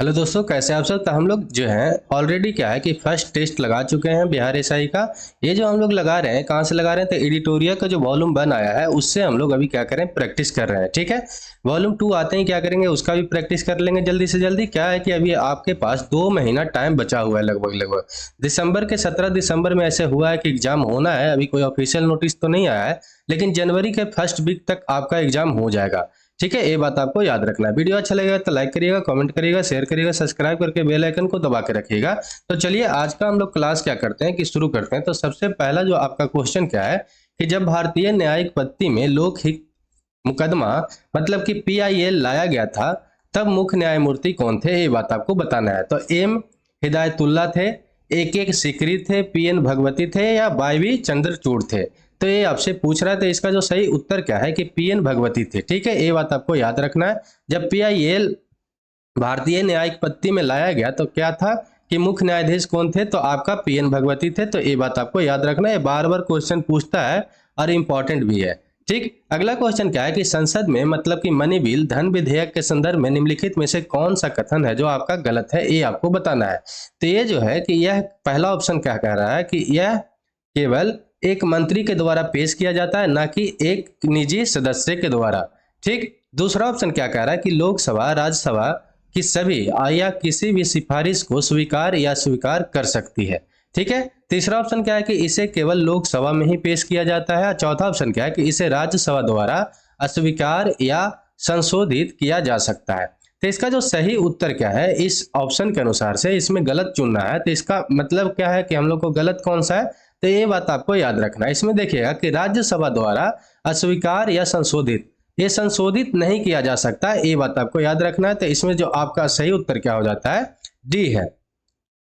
Hello दोस्तों, कैसे आप सब। तो हम लोग जो है ऑलरेडी क्या है कि फर्स्ट टेस्ट लगा चुके हैं बिहार एसआई का। ये जो हम लोग लगा रहे हैं, कहाँ से लगा रहे हैं, तो एडिटोरियल का जो वॉल्यूम 1 आया है उससे हम लोग अभी क्या करें, प्रैक्टिस कर रहे हैं। ठीक है, वॉल्यूम 2 आते ही क्या करेंगे, उसका भी प्रैक्टिस कर लेंगे जल्दी से जल्दी। क्या है कि अभी आपके पास 2 महीना टाइम बचा हुआ है लगभग लगभग। दिसंबर के 17 दिसंबर में ऐसे हुआ है कि एग्जाम होना है। अभी कोई ऑफिशियल नोटिस तो नहीं आया है, लेकिन जनवरी के फर्स्ट वीक तक आपका एग्जाम हो जाएगा। ठीक है, ये बात आपको याद रखना है। वीडियो अच्छा लगेगा तो लाइक करिएगा, कमेंट करिएगा, शेयर करिएगा, सब्सक्राइब करके बेल आइकन को दबा के रखिएगा। तो चलिए आज का हम लोग क्लास क्या करते हैं कि शुरू करते हैं। तो सबसे पहला जो आपका क्वेश्चन क्या है कि जब भारतीय न्यायिक पद्धति में लोकहित मुकदमा मतलब कि पीआईएल लाया गया था, तब मुख्य न्यायमूर्ति कौन थे, ये बात आपको बताना है। तो एम हिदायतुल्ला थे, एक सिकरी थे, पीएन भगवती थे, या वाईवी चंद्रचूड़ थे। तो ये आपसे पूछ रहा है, तो इसका जो सही उत्तर क्या है कि पीएन भगवती थे। ठीक है, ये बात आपको याद रखना है। जब पीआईएल भारतीय न्यायिक पद्धति में लाया गया तो क्या था कि मुख्य न्यायाधीश कौन थे, तो आपका पीएन भगवती थे। तो ये बात आपको याद रखना है, बार बार क्वेश्चन पूछता है और इंपॉर्टेंट भी है। ठीक, अगला क्वेश्चन क्या है कि संसद में मतलब कि मनी बिल धन विधेयक के संदर्भ में निम्नलिखित में से कौन सा कथन है जो आपका गलत है, ये आपको बताना है। तो ये जो है कि यह पहला ऑप्शन क्या कह रहा है कि यह केवल एक मंत्री के द्वारा पेश किया जाता है, ना कि एक निजी सदस्य के द्वारा। ठीक, दूसरा ऑप्शन क्या कह रहा है कि लोकसभा राज्यसभा की सभी या किसी भी सिफारिश को स्वीकार या स्वीकार कर सकती है। ठीक है, तीसरा ऑप्शन क्या है कि इसे केवल लोकसभा में ही पेश किया जाता है। चौथा ऑप्शन क्या है कि इसे राज्यसभा द्वारा अस्वीकार या संशोधित किया जा सकता है। तो इसका जो सही उत्तर क्या है इस ऑप्शन के अनुसार से, इसमें गलत चुनना है। तो इसका मतलब क्या है कि हम लोग को गलत कौन सा है, तो ये बात आपको याद रखना है। इसमें देखिएगा कि राज्यसभा द्वारा अस्वीकार या संशोधित, ये संशोधित नहीं किया जा सकता, ये बात आपको याद रखना है। तो इसमें जो आपका सही उत्तर क्या हो जाता है, डी है।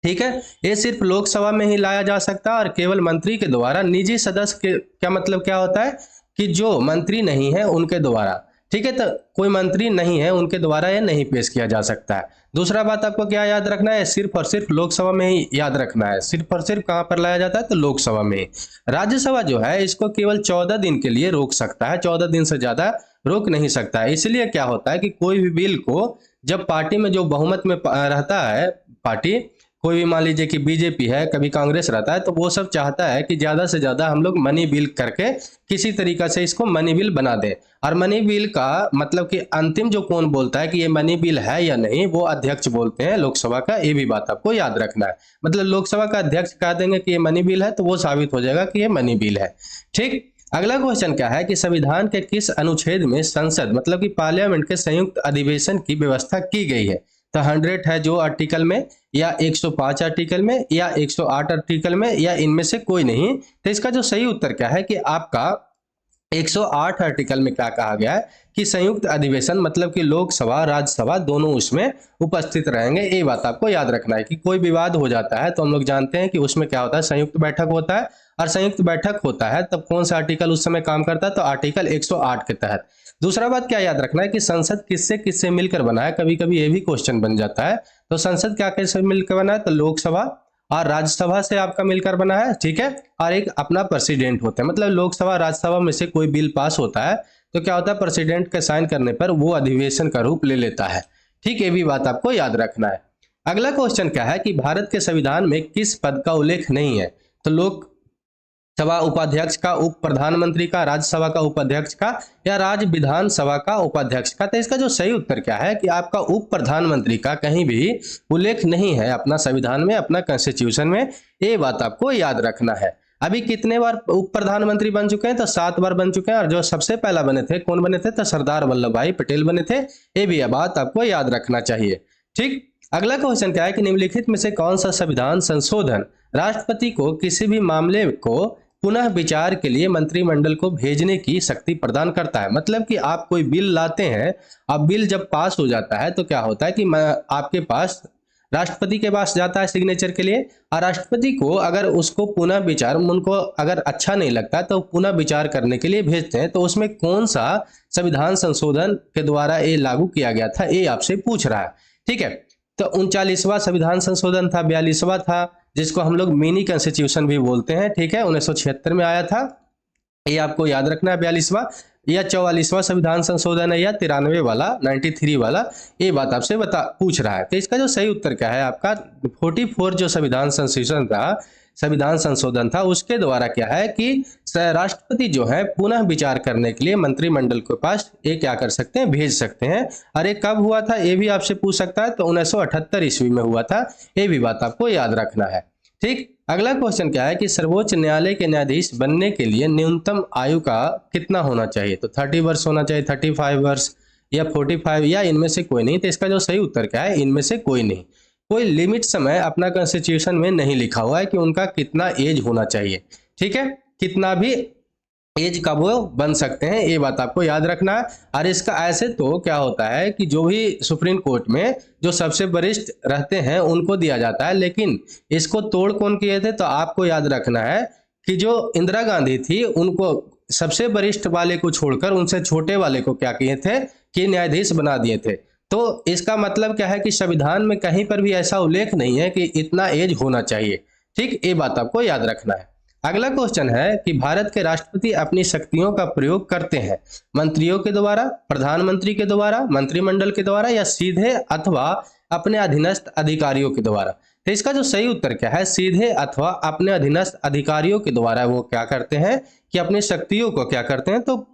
ठीक है, ये सिर्फ लोकसभा में ही लाया जा सकता है और केवल मंत्री के द्वारा। निजी सदस्य के क्या मतलब क्या होता है कि जो मंत्री नहीं है उनके द्वारा। ठीक है, तो कोई मंत्री नहीं है उनके द्वारा ये नहीं पेश किया जा सकता है। दूसरा बात आपको क्या याद रखना है, सिर्फ और सिर्फ लोकसभा में ही याद रखना है। सिर्फ और सिर्फ कहां पर लाया जाता है, तो लोकसभा में ही। राज्यसभा जो है इसको केवल 14 दिन के लिए रोक सकता है, 14 दिन से ज्यादा रोक नहीं सकता है। इसलिए क्या होता है कि कोई भी बिल को जब पार्टी में जो बहुमत में रहता है, पार्टी कोई भी मान लीजिए कि बीजेपी है, कभी कांग्रेस रहता है, तो वो सब चाहता है कि ज्यादा से ज्यादा हम लोग मनी बिल करके किसी तरीका से इसको मनी बिल बना दे। और मनी बिल का मतलब कि अंतिम जो कौन बोलता है कि ये मनी बिल है या नहीं, वो अध्यक्ष बोलते हैं लोकसभा का। ये भी बात आपको याद रखना है। मतलब लोकसभा का अध्यक्ष कह देंगे कि ये मनी बिल है तो वो साबित हो जाएगा कि ये मनी बिल है। ठीक, अगला क्वेश्चन क्या है कि संविधान के किस अनुच्छेद में संसद मतलब कि पार्लियामेंट के संयुक्त अधिवेशन की व्यवस्था की गई है। तो 100 है जो आर्टिकल में, या 105 आर्टिकल में, या 108 आर्टिकल में, या इनमें से कोई नहीं। तो इसका जो सही उत्तर क्या है कि आपका 108 आर्टिकल में क्या कहा गया है कि संयुक्त अधिवेशन मतलब कि लोकसभा राज्यसभा दोनों उसमें उपस्थित रहेंगे। ये बात आपको याद रखना है कि कोई विवाद हो जाता है तो हम लोग जानते हैं कि उसमें क्या होता है, संयुक्त बैठक होता है। और संयुक्त बैठक होता है तब कौन सा आर्टिकल उस समय काम करता है, तो आर्टिकल 108 के तहत। दूसरा बात क्या याद रखना है कि संसद किससे किससे मिलकर बना है, कभी कभी ये भी क्वेश्चन बन जाता है। तो संसद क्या किससे मिलकर बना है, तो लोकसभा और राज्यसभा से आपका मिलकर बना है। ठीक है, और एक अपना प्रेसिडेंट होता है, मतलब लोकसभा राज्यसभा में से कोई बिल पास होता है तो क्या होता है, प्रेसिडेंट के साइन करने पर वो अधिवेशन का रूप ले लेता है। ठीक, ये भी बात आपको याद रखना है। अगला क्वेश्चन क्या है कि भारत के संविधान में किस पद का उल्लेख नहीं है। तो लोक सभा उपाध्यक्ष का, उप प्रधानमंत्री का, राज्यसभा का उपाध्यक्ष का, या राज्य विधानसभा का उपाध्यक्ष का। तो इसका जो सही उत्तर क्या है कि आपका उप प्रधानमंत्री का कहीं भी उल्लेख नहीं है अपना संविधान में, अपना कॉन्स्टिट्यूशन में। ये बात आपको याद रखना है। अभी कितने बार उप प्रधानमंत्री बन चुके हैं, तो 7 बार बन चुके हैं। और जो सबसे पहला बने थे, कौन बने थे, तो सरदार वल्लभ भाई पटेल बने थे। ये भी बात आपको याद रखना चाहिए। ठीक, अगला क्वेश्चन क्या है कि निम्नलिखित में से कौन सा संविधान संशोधन राष्ट्रपति को किसी भी मामले को पुनः विचार के लिए मंत्रिमंडल को भेजने की शक्ति प्रदान करता है। मतलब कि आप कोई बिल लाते हैं, अब बिल जब पास हो जाता है तो क्या होता है कि आपके पास राष्ट्रपति के पास जाता है सिग्नेचर के लिए। और राष्ट्रपति को अगर उसको पुनः विचार, उनको अगर अच्छा नहीं लगता तो पुनः विचार करने के लिए भेजते हैं। तो उसमें कौन सा संविधान संशोधन के द्वारा ये लागू किया गया था, ये आपसे पूछ रहा है। ठीक है, तो 39वां संविधान संशोधन था, 42वां था, जिसको हम लोग मिनी कॉन्स्टिट्यूशन भी बोलते हैं। ठीक है, 1976 में आया था, ये आपको याद रखना है 42वां। या 44वां संविधान संशोधन है या 93 वाला 93 वाला, ये बात आपसे पूछ रहा है। तो इसका जो सही उत्तर क्या है आपका 44 जो संविधान संशोधन था उसके द्वारा क्या है कि राष्ट्रपति जो है पुनः विचार करने के लिए मंत्रिमंडल के पास ये क्या कर सकते हैं, भेज सकते हैं। और ये कब हुआ था ये भी आपसे पूछ सकता है, तो 1978 ईस्वी में हुआ था, ये भी बात आपको याद रखना है। ठीक, अगला क्वेश्चन क्या है कि सर्वोच्च न्यायालय के न्यायाधीश बनने के लिए न्यूनतम आयु का कितना होना चाहिए, तो 30 वर्ष होना चाहिए, 35 वर्ष या 45 या इनमें से कोई नहीं। तो इसका जो सही उत्तर क्या है, इनमें से कोई नहीं। कोई लिमिट समय अपना कॉन्स्टिट्यूशन में नहीं लिखा हुआ है कि उनका कितना एज होना चाहिए, ठीक है, कितना भी एज का वो बन सकते हैं, ये बात आपको याद रखना है। और इसका ऐसे तो क्या होता है कि जो भी सुप्रीम कोर्ट में जो सबसे वरिष्ठ रहते हैं उनको दिया जाता है, लेकिन इसको तोड़ कौन किए थे, तो आपको याद रखना है कि जो इंदिरा गांधी थी उनको सबसे वरिष्ठ वाले को छोड़कर उनसे छोटे वाले को क्या किए थे कि न्यायाधीश बना दिए थे। तो इसका मतलब क्या है कि संविधान में कहीं पर भी ऐसा उल्लेख नहीं है कि इतना एज होना चाहिए। ठीक, ये बात आपको याद रखना है। अगला क्वेश्चन है कि भारत के राष्ट्रपति अपनी शक्तियों का प्रयोग करते हैं मंत्रियों के द्वारा, प्रधानमंत्री के द्वारा, मंत्रिमंडल के द्वारा या सीधे अथवा अपने अधीनस्थ अधिकारियों के द्वारा। तो इसका जो सही उत्तर क्या है, सीधे अथवा अपने अधीनस्थ अधिकारियों के द्वारा वो क्या करते हैं कि अपनी शक्तियों को क्या करते हैं, तो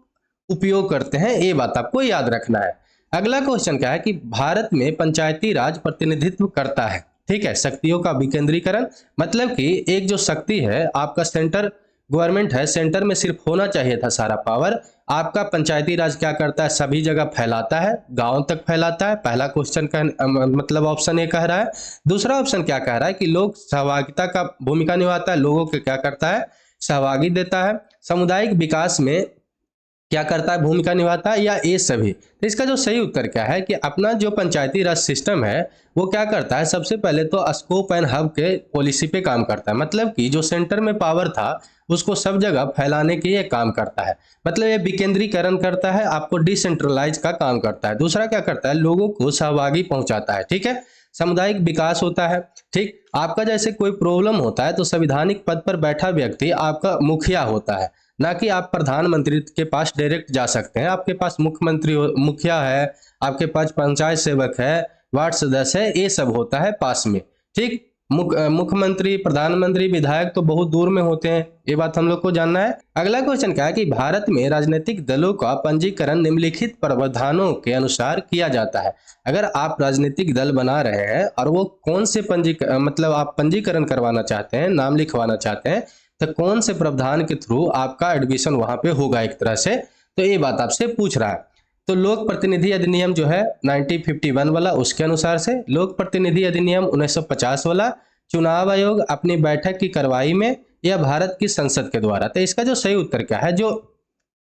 उपयोग करते हैं, ये बात आपको याद रखना है। अगला क्वेश्चन क्या है कि भारत में पंचायती राज प्रतिनिधित्व करता है। ठीक है, शक्तियों का विकेंद्रीकरण मतलब कि एक जो शक्ति है आपका सेंटर गवर्नमेंट है, सेंटर में सिर्फ होना चाहिए था सारा पावर, आपका पंचायती राज क्या करता है, सभी जगह फैलाता है, गांव तक फैलाता है। पहला क्वेश्चन का मतलब ऑप्शन ये कह रहा है। दूसरा ऑप्शन क्या कह रहा है कि लोग सहभागिता का भूमिका निभाता है, लोगों को क्या करता है, सहभागी देता है, सामुदायिक विकास में क्या करता है, भूमिका निभाता है, या ये सभी। तो इसका जो सही उत्तर क्या है कि अपना जो पंचायती राज सिस्टम है वो क्या करता है, सबसे पहले तो स्कोप एंड हब के पॉलिसी पे काम करता है, मतलब कि जो सेंटर में पावर था उसको सब जगह फैलाने के लिए काम करता है, मतलब ये विकेंद्रीकरण करता है, आपको डिसेंट्रलाइज का काम करता है। दूसरा क्या करता है, लोगों को सहभागी पहुंचाता है। ठीक है, सामुदायिक विकास होता है। ठीक, आपका जैसे कोई प्रॉब्लम होता है तो संवैधानिक पद पर बैठा व्यक्ति आपका मुखिया होता है, ना कि आप प्रधानमंत्री के पास डायरेक्ट जा सकते हैं। आपके पास मुख्यमंत्री मुखिया है, आपके पास पंचायत सेवक है, वार्ड सदस्य है, ये सब होता है पास में। ठीक, मुख्यमंत्री, प्रधानमंत्री, विधायक तो बहुत दूर में होते हैं, ये बात हम लोग को जानना है। अगला क्वेश्चन क्या है कि भारत में राजनीतिक दलों का पंजीकरण निम्नलिखित प्रावधानों के अनुसार किया जाता है। अगर आप राजनीतिक दल बना रहे हैं और वो कौन से मतलब आप पंजीकरण करवाना चाहते हैं, नाम लिखवाना चाहते हैं, तो कौन से प्रावधान के थ्रू आपका एडमिशन वहां पे होगा एक तरह से, तो ये बात आपसे पूछ रहा है। तो लोक प्रतिनिधि अधिनियम जो है 1951 वाला, उसके अनुसार से, लोक प्रतिनिधि अधिनियम 1950 वाला, चुनाव आयोग अपनी बैठक की कार्रवाई में, या भारत की संसद के द्वारा। तो इसका जो सही उत्तर क्या है, जो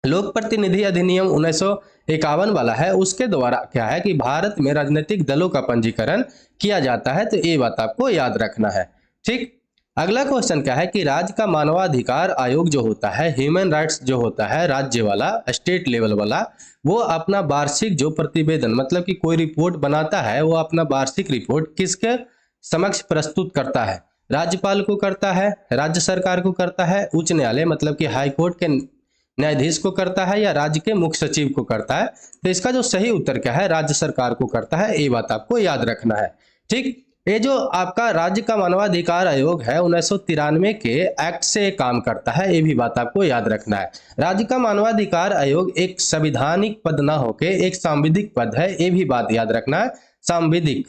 लोक प्रतिनिधि अधिनियम 1951 वाला है उसके द्वारा क्या है कि भारत में राजनीतिक दलों का पंजीकरण किया जाता है। तो ये बात आपको याद रखना है। ठीक, अगला क्वेश्चन क्या है कि राज्य का मानवाधिकार आयोग जो होता है, ह्यूमन राइट्स जो होता है राज्य वाला, स्टेट लेवल वाला, वो अपना वार्षिक जो प्रतिवेदन मतलब कि कोई रिपोर्ट बनाता है, वो अपना वार्षिक रिपोर्ट किसके समक्ष प्रस्तुत करता है, राज्यपाल को करता है, राज्य सरकार को करता है, उच्च न्यायालय मतलब कि हाई कोर्ट के न्यायाधीश को करता है, या राज्य के मुख्य सचिव को करता है। तो इसका जो सही उत्तर क्या है, राज्य सरकार को करता है, ये बात आपको याद रखना है। ठीक, ये जो आपका राज्य का मानवाधिकार आयोग है 1993 के एक्ट से काम करता है, ये भी बात आपको याद रखना है। राज्य का मानवाधिकार आयोग एक संवैधानिक पद ना होके एक सांविधिक पद है, ये भी बात याद रखना है, सांविधिक।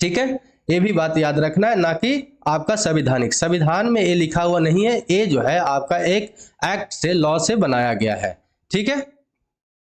ठीक है, ये भी बात याद रखना है, ना कि आपका संवैधानिक। संविधान में ये लिखा हुआ नहीं है, ये जो है आपका एक एक्ट से, लॉ से बनाया गया है। ठीक है,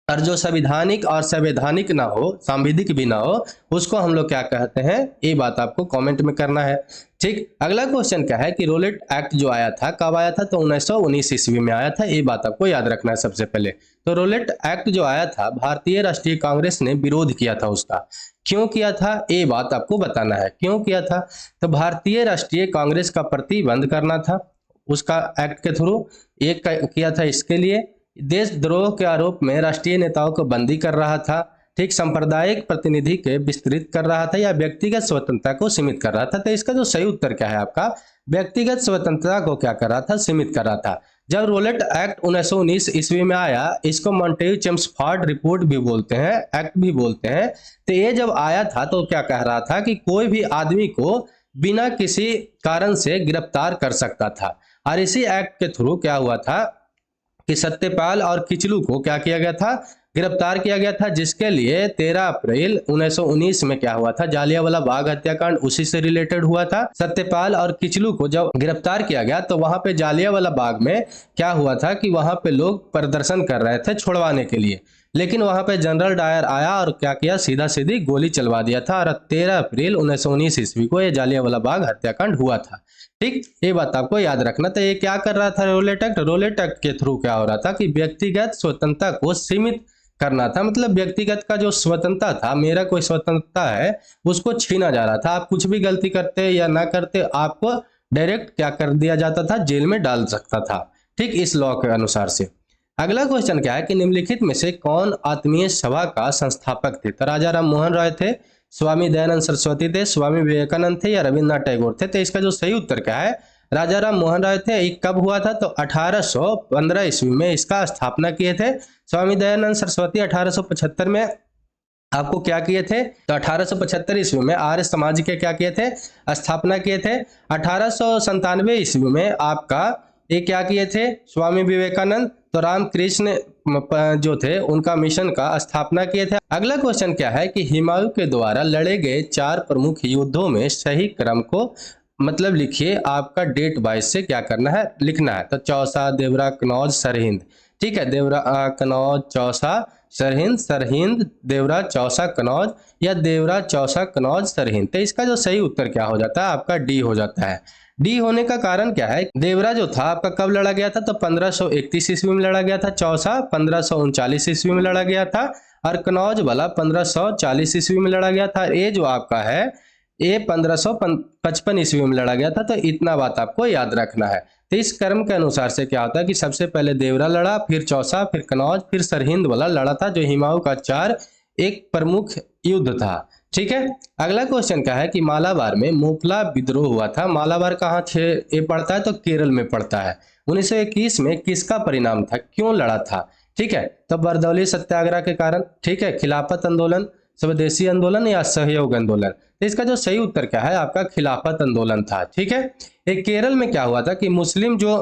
और जो संवैधानिक और संवैधानिक ना हो, सांविधिक भी ना हो, उसको हम लोग क्या कहते हैं, ये बात आपको कमेंट में करना है। ठीक, अगला क्वेश्चन क्या है कि रोलेट एक्ट जो आया था कब आया था, तो 1919 ईस्वी में आया था, ये बात आपको याद रखना है सबसे पहले। तो रोलेट एक्ट जो आया था भारतीय राष्ट्रीय कांग्रेस ने विरोध किया था उसका। क्यों किया था, ये बात आपको बताना है, क्यों किया था। तो भारतीय राष्ट्रीय कांग्रेस का प्रतिबंध करना था उसका एक्ट के थ्रू, एक किया था इसके लिए, देशद्रोह के आरोप में राष्ट्रीय नेताओं को बंदी कर रहा था। ठीक, सांप्रदायिक प्रतिनिधि के विस्तृत कर रहा था, या व्यक्तिगत स्वतंत्रता को सीमित कर रहा था। तो इसका जो सही उत्तर क्या है आपका, व्यक्तिगत स्वतंत्रता को क्या कर रहा था, सीमित कर रहा था। जब रोलेट एक्ट 1919 ईस्वी में आया, इसको मॉन्टेग्यू चेम्सफोर्ड रिपोर्ट भी बोलते हैं, एक्ट भी बोलते हैं। तो ये जब आया था तो क्या कह रहा था कि कोई भी आदमी को बिना किसी कारण से गिरफ्तार कर सकता था। और इसी एक्ट के थ्रू क्या हुआ था कि सत्यपाल और किचलू को क्या किया गया था, गिरफ्तार किया गया था, जिसके लिए 13 अप्रैल 1919 में क्या हुआ था, जालियांवाला बाग हत्याकांड उसी से रिलेटेड हुआ था। सत्यपाल और किचलू को जब गिरफ्तार किया गया तो वहां पे जालियांवाला बाग में क्या हुआ था कि वहां पे लोग प्रदर्शन कर रहे थे छुड़वाने के लिए, लेकिन वहां पे जनरल डायर आया और क्या किया, सीधा सीधी गोली चलवा दिया था। और 13 अप्रैल 1919 ईस्वी को यह जालियांवाला बाग हत्याकांड हुआ था। ठीक, ये बात आपको याद रखना। तो ये क्या कर रहा था रोलेट एक्ट, रोलेट एक्ट के थ्रू क्या हो रहा था कि व्यक्तिगत स्वतंत्रता को सीमित करना था। मतलब व्यक्तिगत का जो स्वतंत्रता था, मेरा कोई स्वतंत्रता है, उसको छीना जा रहा था। आप कुछ भी गलती करते या ना करते, आपको डायरेक्ट क्या कर दिया जाता था, जेल में डाल सकता था। ठीक, इस लॉ के अनुसार से। अगला क्वेश्चन क्या है कि निम्नलिखित में से कौन आत्मीय सभा का संस्थापक थे? तो राजा राम मोहन राय थे, स्वामी दयानंद सरस्वती थे, स्वामी विवेकानंद थे या रविन्द्रनाथ टैगोर थे? तो इसका जो सही उत्तर क्या है, राजा राम मोहन राय थे। ये कब हुआ था? तो 1815 ईस्वी में इसका स्थापना किए थे। स्वामी दयानंद सरस्वती 1875 में आपको क्या किए थे? तो 1875 ईस्वी में आर्य समाज के क्या किए थे, स्थापना किए थे। 1897 ईस्वी में आपका ये क्या किए थे, स्वामी विवेकानंद, तो रामकृष्ण जो थे उनका मिशन का स्थापना किए थे। अगला क्वेश्चन क्या है कि हुमायूं के द्वारा लड़े गए 4 प्रमुख युद्धों में सही क्रम को मतलब लिखिए। आपका डेट वाइज से क्या करना है, लिखना है। तो चौसा, देवरा, कनौज, सरहिंद। ठीक है, देवरा, कनौज, चौसा, सरहिंद, सरहिंद, देवरा, चौसा, कनौज या देवरा, चौसा, कनौज, सरहिंद। तो इसका जो सही उत्तर क्या हो जाता है, आपका डी हो जाता है। डी होने का कारण क्या है, देवरा जो था आपका कब लड़ा गया था? तो 1531 ईस्वी में लड़ा गया था। चौसा 1539 ईस्वी में लड़ा गया था और कनौज वाला 1540 ईस्वी में लड़ा गया था। ये जो आपका है ये 1555 ईस्वी में लड़ा गया था। तो इतना बात आपको याद रखना है। तो इस क्रम के अनुसार से क्या होता है कि सबसे पहले देवरा लड़ा, फिर चौसा, फिर कनौज, फिर सरहिंद वाला लड़ा था, जो हुमायूं का 4 एक प्रमुख युद्ध था। ठीक है, अगला क्वेश्चन क्या है कि मालाबार में मोपला विद्रोह हुआ था। मालाबार कहाँ ये पड़ता है? तो केरल में पड़ता है। 1921 में किसका परिणाम था, क्यों लड़ा था? ठीक है, तो बरदौली सत्याग्रह के कारण। ठीक है, खिलाफत आंदोलन, स्वदेशी आंदोलन या सहयोग आंदोलन? तो इसका जो सही उत्तर क्या है, आपका खिलाफत आंदोलन था। ठीक है, एक केरल में क्या हुआ था कि मुस्लिम जो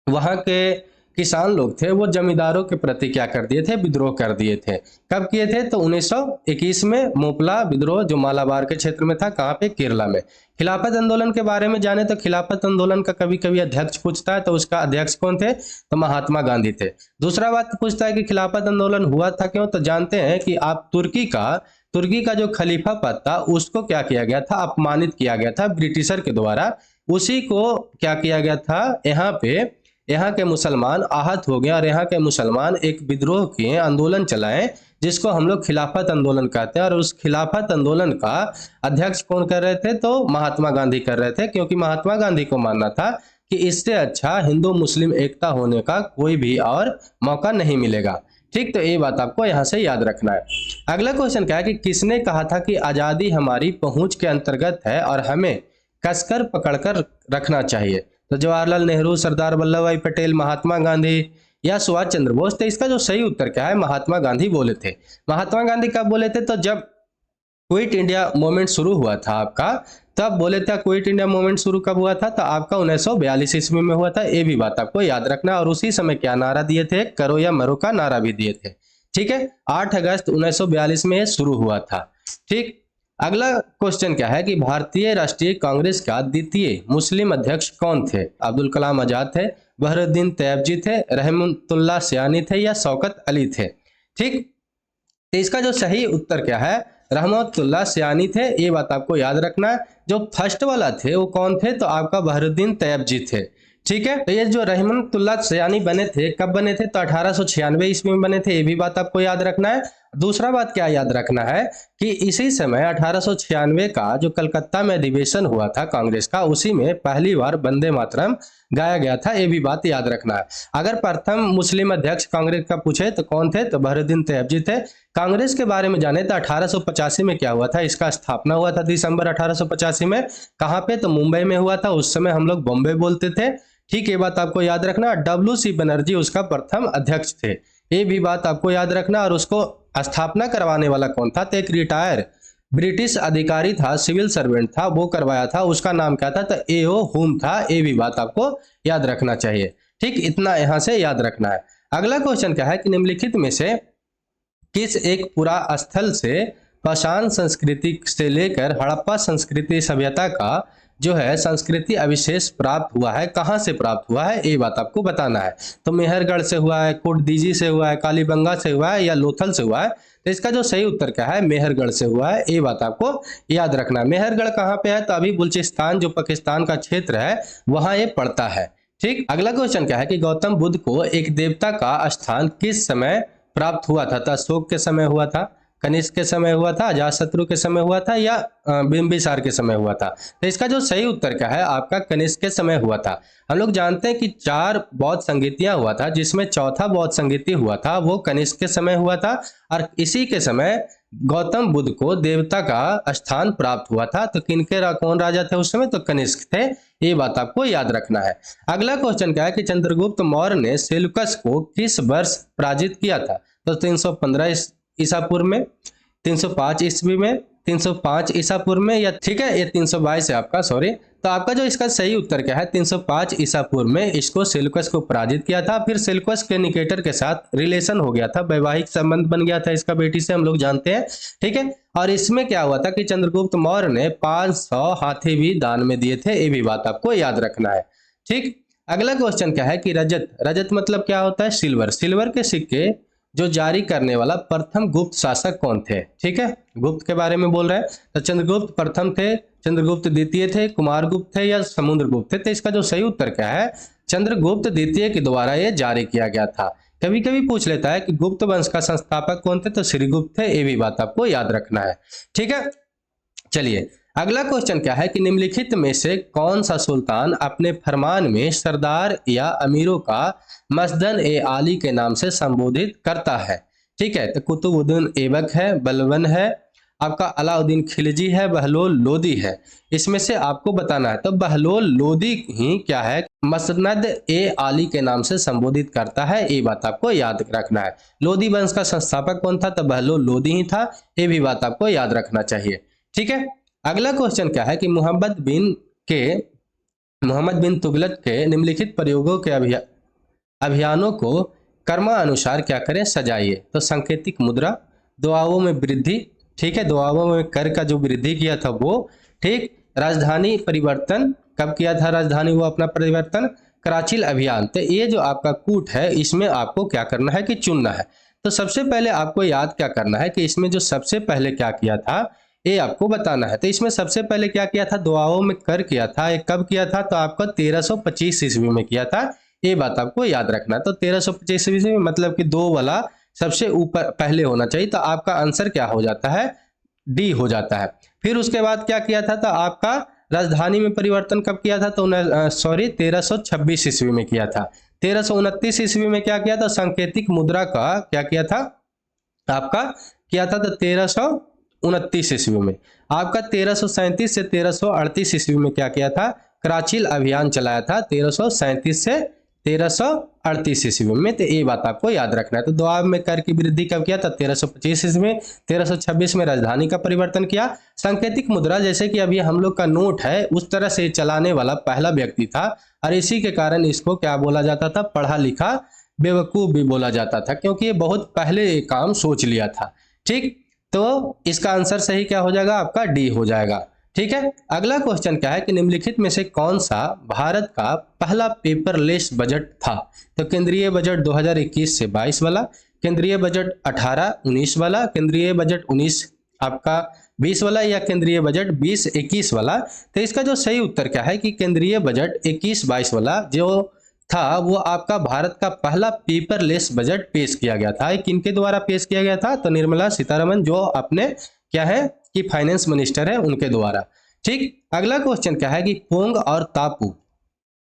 वहां के किसान लोग थे वो जमींदारों के प्रति क्या कर दिए थे, विद्रोह कर दिए थे। कब किए थे? तो 1921 में मोपला विद्रोह जो मालाबार के क्षेत्र में था, कहाँ पे, केरला में। खिलाफत आंदोलन के बारे में जाने तो खिलाफत आंदोलन का कभी कभी अध्यक्ष पूछता है, तो उसका अध्यक्ष कौन थे? तो महात्मा गांधी थे। दूसरा बात पूछता है कि खिलाफत आंदोलन हुआ था क्यों? तो जानते हैं कि आप तुर्की का जो खलीफा पद था उसको क्या किया गया था, अपमानित किया गया था ब्रिटिशर के द्वारा। उसी को क्या किया गया था, यहाँ के मुसलमान आहत हो गए और यहाँ के मुसलमान एक विद्रोह किए, आंदोलन चलाए, जिसको हम लोग खिलाफत आंदोलन कहते हैं। और उस खिलाफत आंदोलन का अध्यक्ष कौन कर रहे थे? तो महात्मा गांधी कर रहे थे, क्योंकि महात्मा गांधी को मानना था कि इससे अच्छा हिंदू मुस्लिम एकता होने का कोई भी और मौका नहीं मिलेगा। ठीक, तो ये बात आपको यहाँ से याद रखना है। अगला क्वेश्चन क्या है कि किसने कहा था कि आजादी हमारी पहुंच के अंतर्गत है और हमें कसकर पकड़कर रखना चाहिए? तो जवाहरलाल नेहरू, सरदार वल्लभ भाई पटेल, महात्मा गांधी या सुभाष चंद्र बोस? तो इसका जो सही उत्तर क्या है, महात्मा गांधी बोले थे। महात्मा गांधी कब बोले थे? तो जब क्विट इंडिया मूवमेंट शुरू हुआ था आपका, तब बोले थे। क्विट इंडिया मूवमेंट शुरू कब हुआ था? तो आपका 1942 ईस्वी में हुआ था। ये भी बात आपको याद रखना। और उसी समय क्या नारा दिए थे, करो या मरो का नारा भी दिए थे। ठीक है, 8 अगस्त 1942 में शुरू हुआ था। ठीक, अगला क्वेश्चन क्या है कि भारतीय राष्ट्रीय कांग्रेस का द्वितीय मुस्लिम अध्यक्ष कौन थे? अब्दुल कलाम आजाद थे, बहरुद्दीन तैयबजी थे, रहमतुल्लाह सयानी थे या शौकत अली थे? ठीक, तो इसका जो सही उत्तर क्या है, रहमतुल्लाह सयानी थे। ये बात आपको याद रखना है। जो फर्स्ट वाला थे वो कौन थे? तो आपका बहरुद्दीन तैयबजी थे। ठीक है, तो ये जो रहमतुल्लाह सयानी बने थे, कब बने थे? तो 1896 ईस्वी में बने थे। ये भी बात आपको याद रखना है। दूसरा बात क्या याद रखना है कि इसी समय 1896 का जो कलकत्ता में अधिवेशन हुआ था कांग्रेस का, उसी में पहली बार वंदे मातरम गाया गया था। ये भी बात याद रखना है। अगर प्रथम मुस्लिम अध्यक्ष कांग्रेस का पूछे तो कौन थे? तो बहरुद्दीन तैयबजी थे। कांग्रेस के बारे में जाने तो 1885 में क्या हुआ था, इसका स्थापना हुआ था दिसंबर 1885 में। कहाँ पे? तो मुंबई में हुआ था। उस समय हम लोग बॉम्बे बोलते थे। ठीक, ये बात आपको याद रखना। WC बनर्जी उसका प्रथम अध्यक्ष थे, ये भी बात आपको याद रखना। और उसको स्थापना करवाने वाला कौन था? तो एक रिटायर ब्रिटिश अधिकारी था, सिविल सर्वेंट था, वो करवाया था। उसका नाम क्या था? तो A.O. हुम था। ये भी बात आपको याद रखना चाहिए। ठीक, इतना यहां से याद रखना है। अगला क्वेश्चन क्या है कि निम्नलिखित में से किस एक पुरा स्थल से पाषाण संस्कृति से लेकर हड़प्पा संस्कृति सभ्यता का जो है संस्कृति अविशेष प्राप्त हुआ है, कहाँ से प्राप्त हुआ है, ये बात आपको बताना है। तो मेहरगढ़ से हुआ है, कोटदीजी से हुआ है, कालीबंगा से हुआ है, या लोथल से हुआ है? तो इसका जो सही उत्तर क्या है? मेहरगढ़ से हुआ है। ये बात आपको याद रखना। मेहरगढ़ कहाँ पे है? तो अभी बलूचिस्तान जो पाकिस्तान का क्षेत्र है वहां ये पड़ता है। ठीक, अगला क्वेश्चन क्या है कि गौतम बुद्ध को एक देवता का स्थान किस समय प्राप्त हुआ था? तो अशोक के समय हुआ था, कनिष्क के समय हुआ था, अजातशत्रु के समय हुआ था, या बिंबिसार के समय हुआ था? तो इसका जो सही उत्तर क्या है? आपका कनिष्क के समय हुआ था। हम लोग जानते हैं कि 4 बौद्ध संगीतियां हुआ था, जिसमें चौथा बौद्ध संगीति हुआ था वो कनिष्क के समय हुआ था। और इसी के समय गौतम बुद्ध को देवता का स्थान प्राप्त हुआ था। तो कौन राजा थे उस समय? तो कनिष्क थे। ये बात आपको याद रखना है। अगला क्वेश्चन क्या है कि चंद्रगुप्त मौर्य ने सेल्यूकस को किस वर्ष पराजित किया था? तो 315 ईसा पूर्व में, 305 ईस्वी में, 305 ईसा पूर्व में, या ठीक है ये 322 है आपका, सॉरी। तो आपका जो इसका सही उत्तर क्या है? 305 ईसा पूर्व में इसको सेल्यूकस को पराजित किया था। फिर सेल्यूकस के निकेटर के साथ रिलेशन हो गया था, वैवाहिक संबंध बन गया था इसका बेटी से, हम लोग जानते हैं। ठीक है, और इसमें क्या हुआ था कि चंद्रगुप्त मौर्य ने 500 हाथी भी दान में दिए थे। ये भी बात आपको याद रखना है। ठीक, अगला क्वेश्चन क्या है कि रजत मतलब क्या होता है? सिल्वर। सिल्वर के सिक्के जो जारी करने वाला प्रथम गुप्त शासक कौन थे? ठीक है, गुप्त के बारे में बोल रहे हैं। तो चंद्रगुप्त प्रथम थे, चंद्रगुप्त द्वितीय थे, कुमारगुप्त थे, या समुद्रगुप्त थे? तो इसका जो सही उत्तर क्या है? चंद्रगुप्त द्वितीय के द्वारा ये जारी किया गया था। कभी कभी पूछ लेता है कि गुप्त वंश का संस्थापक कौन थे? तो श्रीगुप्त थे। ये भी बात आपको याद रखना है। ठीक है, चलिए अगला क्वेश्चन क्या है कि निम्नलिखित में से कौन सा सुल्तान अपने फरमान में सरदार या अमीरों का मस्दन ए आली के नाम से संबोधित करता है? ठीक है, तो कुतुबुद्दीन ऐबक है, बलबन है, आपका अलाउद्दीन खिलजी है, बहलोल लोदी है। इसमें से आपको बताना है। तो बहलोल लोदी ही क्या है? मसनद ए आली के नाम से संबोधित करता है। ये बात आपको याद रखना है। लोदी वंश का संस्थापक कौन था? तो बहलोल लोदी ही था। ये भी बात आपको याद रखना चाहिए। ठीक है, अगला क्वेश्चन क्या है कि मोहम्मद बिन तुगलक के निम्नलिखित प्रयोगों के अभियानों को क्रमानुसार क्या करें? सजाइए। तो सांकेतिक मुद्रा, दुआओं में वृद्धि, ठीक है, दुआओं में कर का जो वृद्धि किया था वो, ठीक, राजधानी परिवर्तन, कब किया था राजधानी वो अपना परिवर्तन? कराचिल अभियान। तो ये जो आपका कूट है इसमें आपको क्या करना है कि चुनना है। तो सबसे पहले आपको याद क्या करना है कि इसमें जो सबसे पहले क्या किया था ये आपको बताना है। तो इसमें सबसे पहले क्या किया था? दुआओं में कर किया था। ये कब किया था? तो आपका 1325 ईस्वी में किया था। ये बात आपको याद रखना। तो 1325 ईस्वी में मतलब कि 2 वाला सबसे ऊपर पहले होना चाहिए। तो आपका आंसर क्या हो जाता है? डी हो जाता है। फिर उसके बाद क्या किया था? तो आपका राजधानी में परिवर्तन कब किया था? तो 1326 ईस्वी में किया था। 1329 ईस्वी में क्या किया था? सांकेतिक मुद्रा का क्या किया था? आपका किया था। तो 1329 ईस्वी में। आपका 1337 से 1338 ईस्वी में क्या किया था? कराचिल अभियान चलाया था 1337 से 1338 ईस्वी में। तो ये बात आपको याद रखना है। तो दुआब में कर की वृद्धि कब किया था? 1325 ईस्वी में। 1326 में राजधानी का परिवर्तन किया। सांकेतिक मुद्रा जैसे कि अभी हम लोग का नोट है उस तरह से चलाने वाला पहला व्यक्ति था, और इसी के कारण इसको क्या बोला जाता था? पढ़ा लिखा बेवकूफ भी बोला जाता था, क्योंकि ये बहुत पहले ये काम सोच लिया था। ठीक, तो इसका आंसर सही क्या हो जाएगा? आपका डी हो जाएगा। ठीक है, अगला क्वेश्चन क्या है कि निम्नलिखित में से कौन सा भारत का पहला पेपरलेस बजट था? तो केंद्रीय बजट 2021 से 22 वाला, केंद्रीय बजट 18-19 वाला, केंद्रीय बजट 19 आपका 20 वाला, या केंद्रीय बजट 20-21 वाला? तो इसका जो सही उत्तर क्या है कि केंद्रीय बजट 21-22 वाला जो था वो आपका भारत का पहला पेपरलेस बजट पेश किया गया था। किनके द्वारा पेश किया गया था? तो निर्मला सीतारमण जो अपने क्या है कि फाइनेंस मिनिस्टर है उनके द्वारा। ठीक, अगला क्वेश्चन क्या है कि पोंग और तापू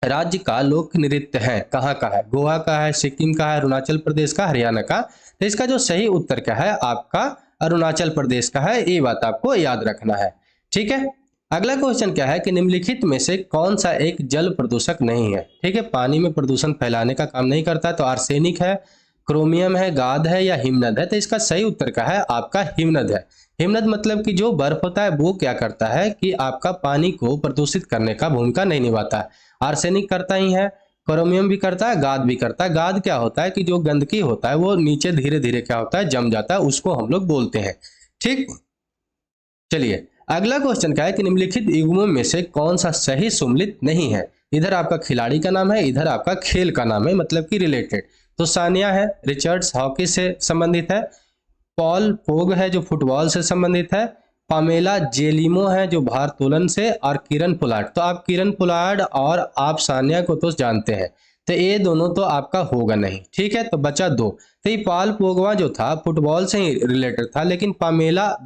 राज्य का लोक नृत्य है, कहाँ का है? गोवा का है, सिक्किम का है, अरुणाचल प्रदेश का, हरियाणा का? तो इसका जो सही उत्तर क्या है? आपका अरुणाचल प्रदेश का है। ये बात आपको याद रखना है। ठीक है, अगला क्वेश्चन क्या है कि निम्नलिखित में से कौन सा एक जल प्रदूषक नहीं है। ठीक है, पानी में प्रदूषण फैलाने का काम नहीं करता, तो आर्सेनिक है, क्रोमियम है, गाद है या हिमनद है। तो इसका सही उत्तर क्या है आपका हिमनद है। हिमनद मतलब कि जो बर्फ होता है वो क्या करता है कि आपका पानी को प्रदूषित करने का भूमिका नहीं निभाता है। आर्सेनिक करता ही है, क्रोमियम भी करता है, गाद भी करता है। गाद क्या होता है कि जो गंदगी होता है वो नीचे धीरे धीरे क्या होता है जम जाता है, उसको हम लोग बोलते हैं। ठीक, चलिए अगला क्वेश्चन क्या है कि निम्नलिखित युग्मों में से कौन सा सही सुमेलित नहीं है। इधर आपका खिलाड़ी का नाम है, इधर आपका खेल का नाम है, मतलब कि रिलेटेड। तो सानिया है, रिचर्ड्स हॉकी से संबंधित है, पॉल पोग है जो फुटबॉल से संबंधित है, पामेला जेलिमो है जो भारोत्तोलन से, और किरण पोलार्ड। तो आप किरण पोलार्ड और आप सानिया को तो जानते हैं, तो ये दोनों तो आपका होगा नहीं। ठीक है, तो बचा दो। तो ये पॉल पोगवा जो था फुटबॉल से ही रिलेटेड था, लेकिन पामेला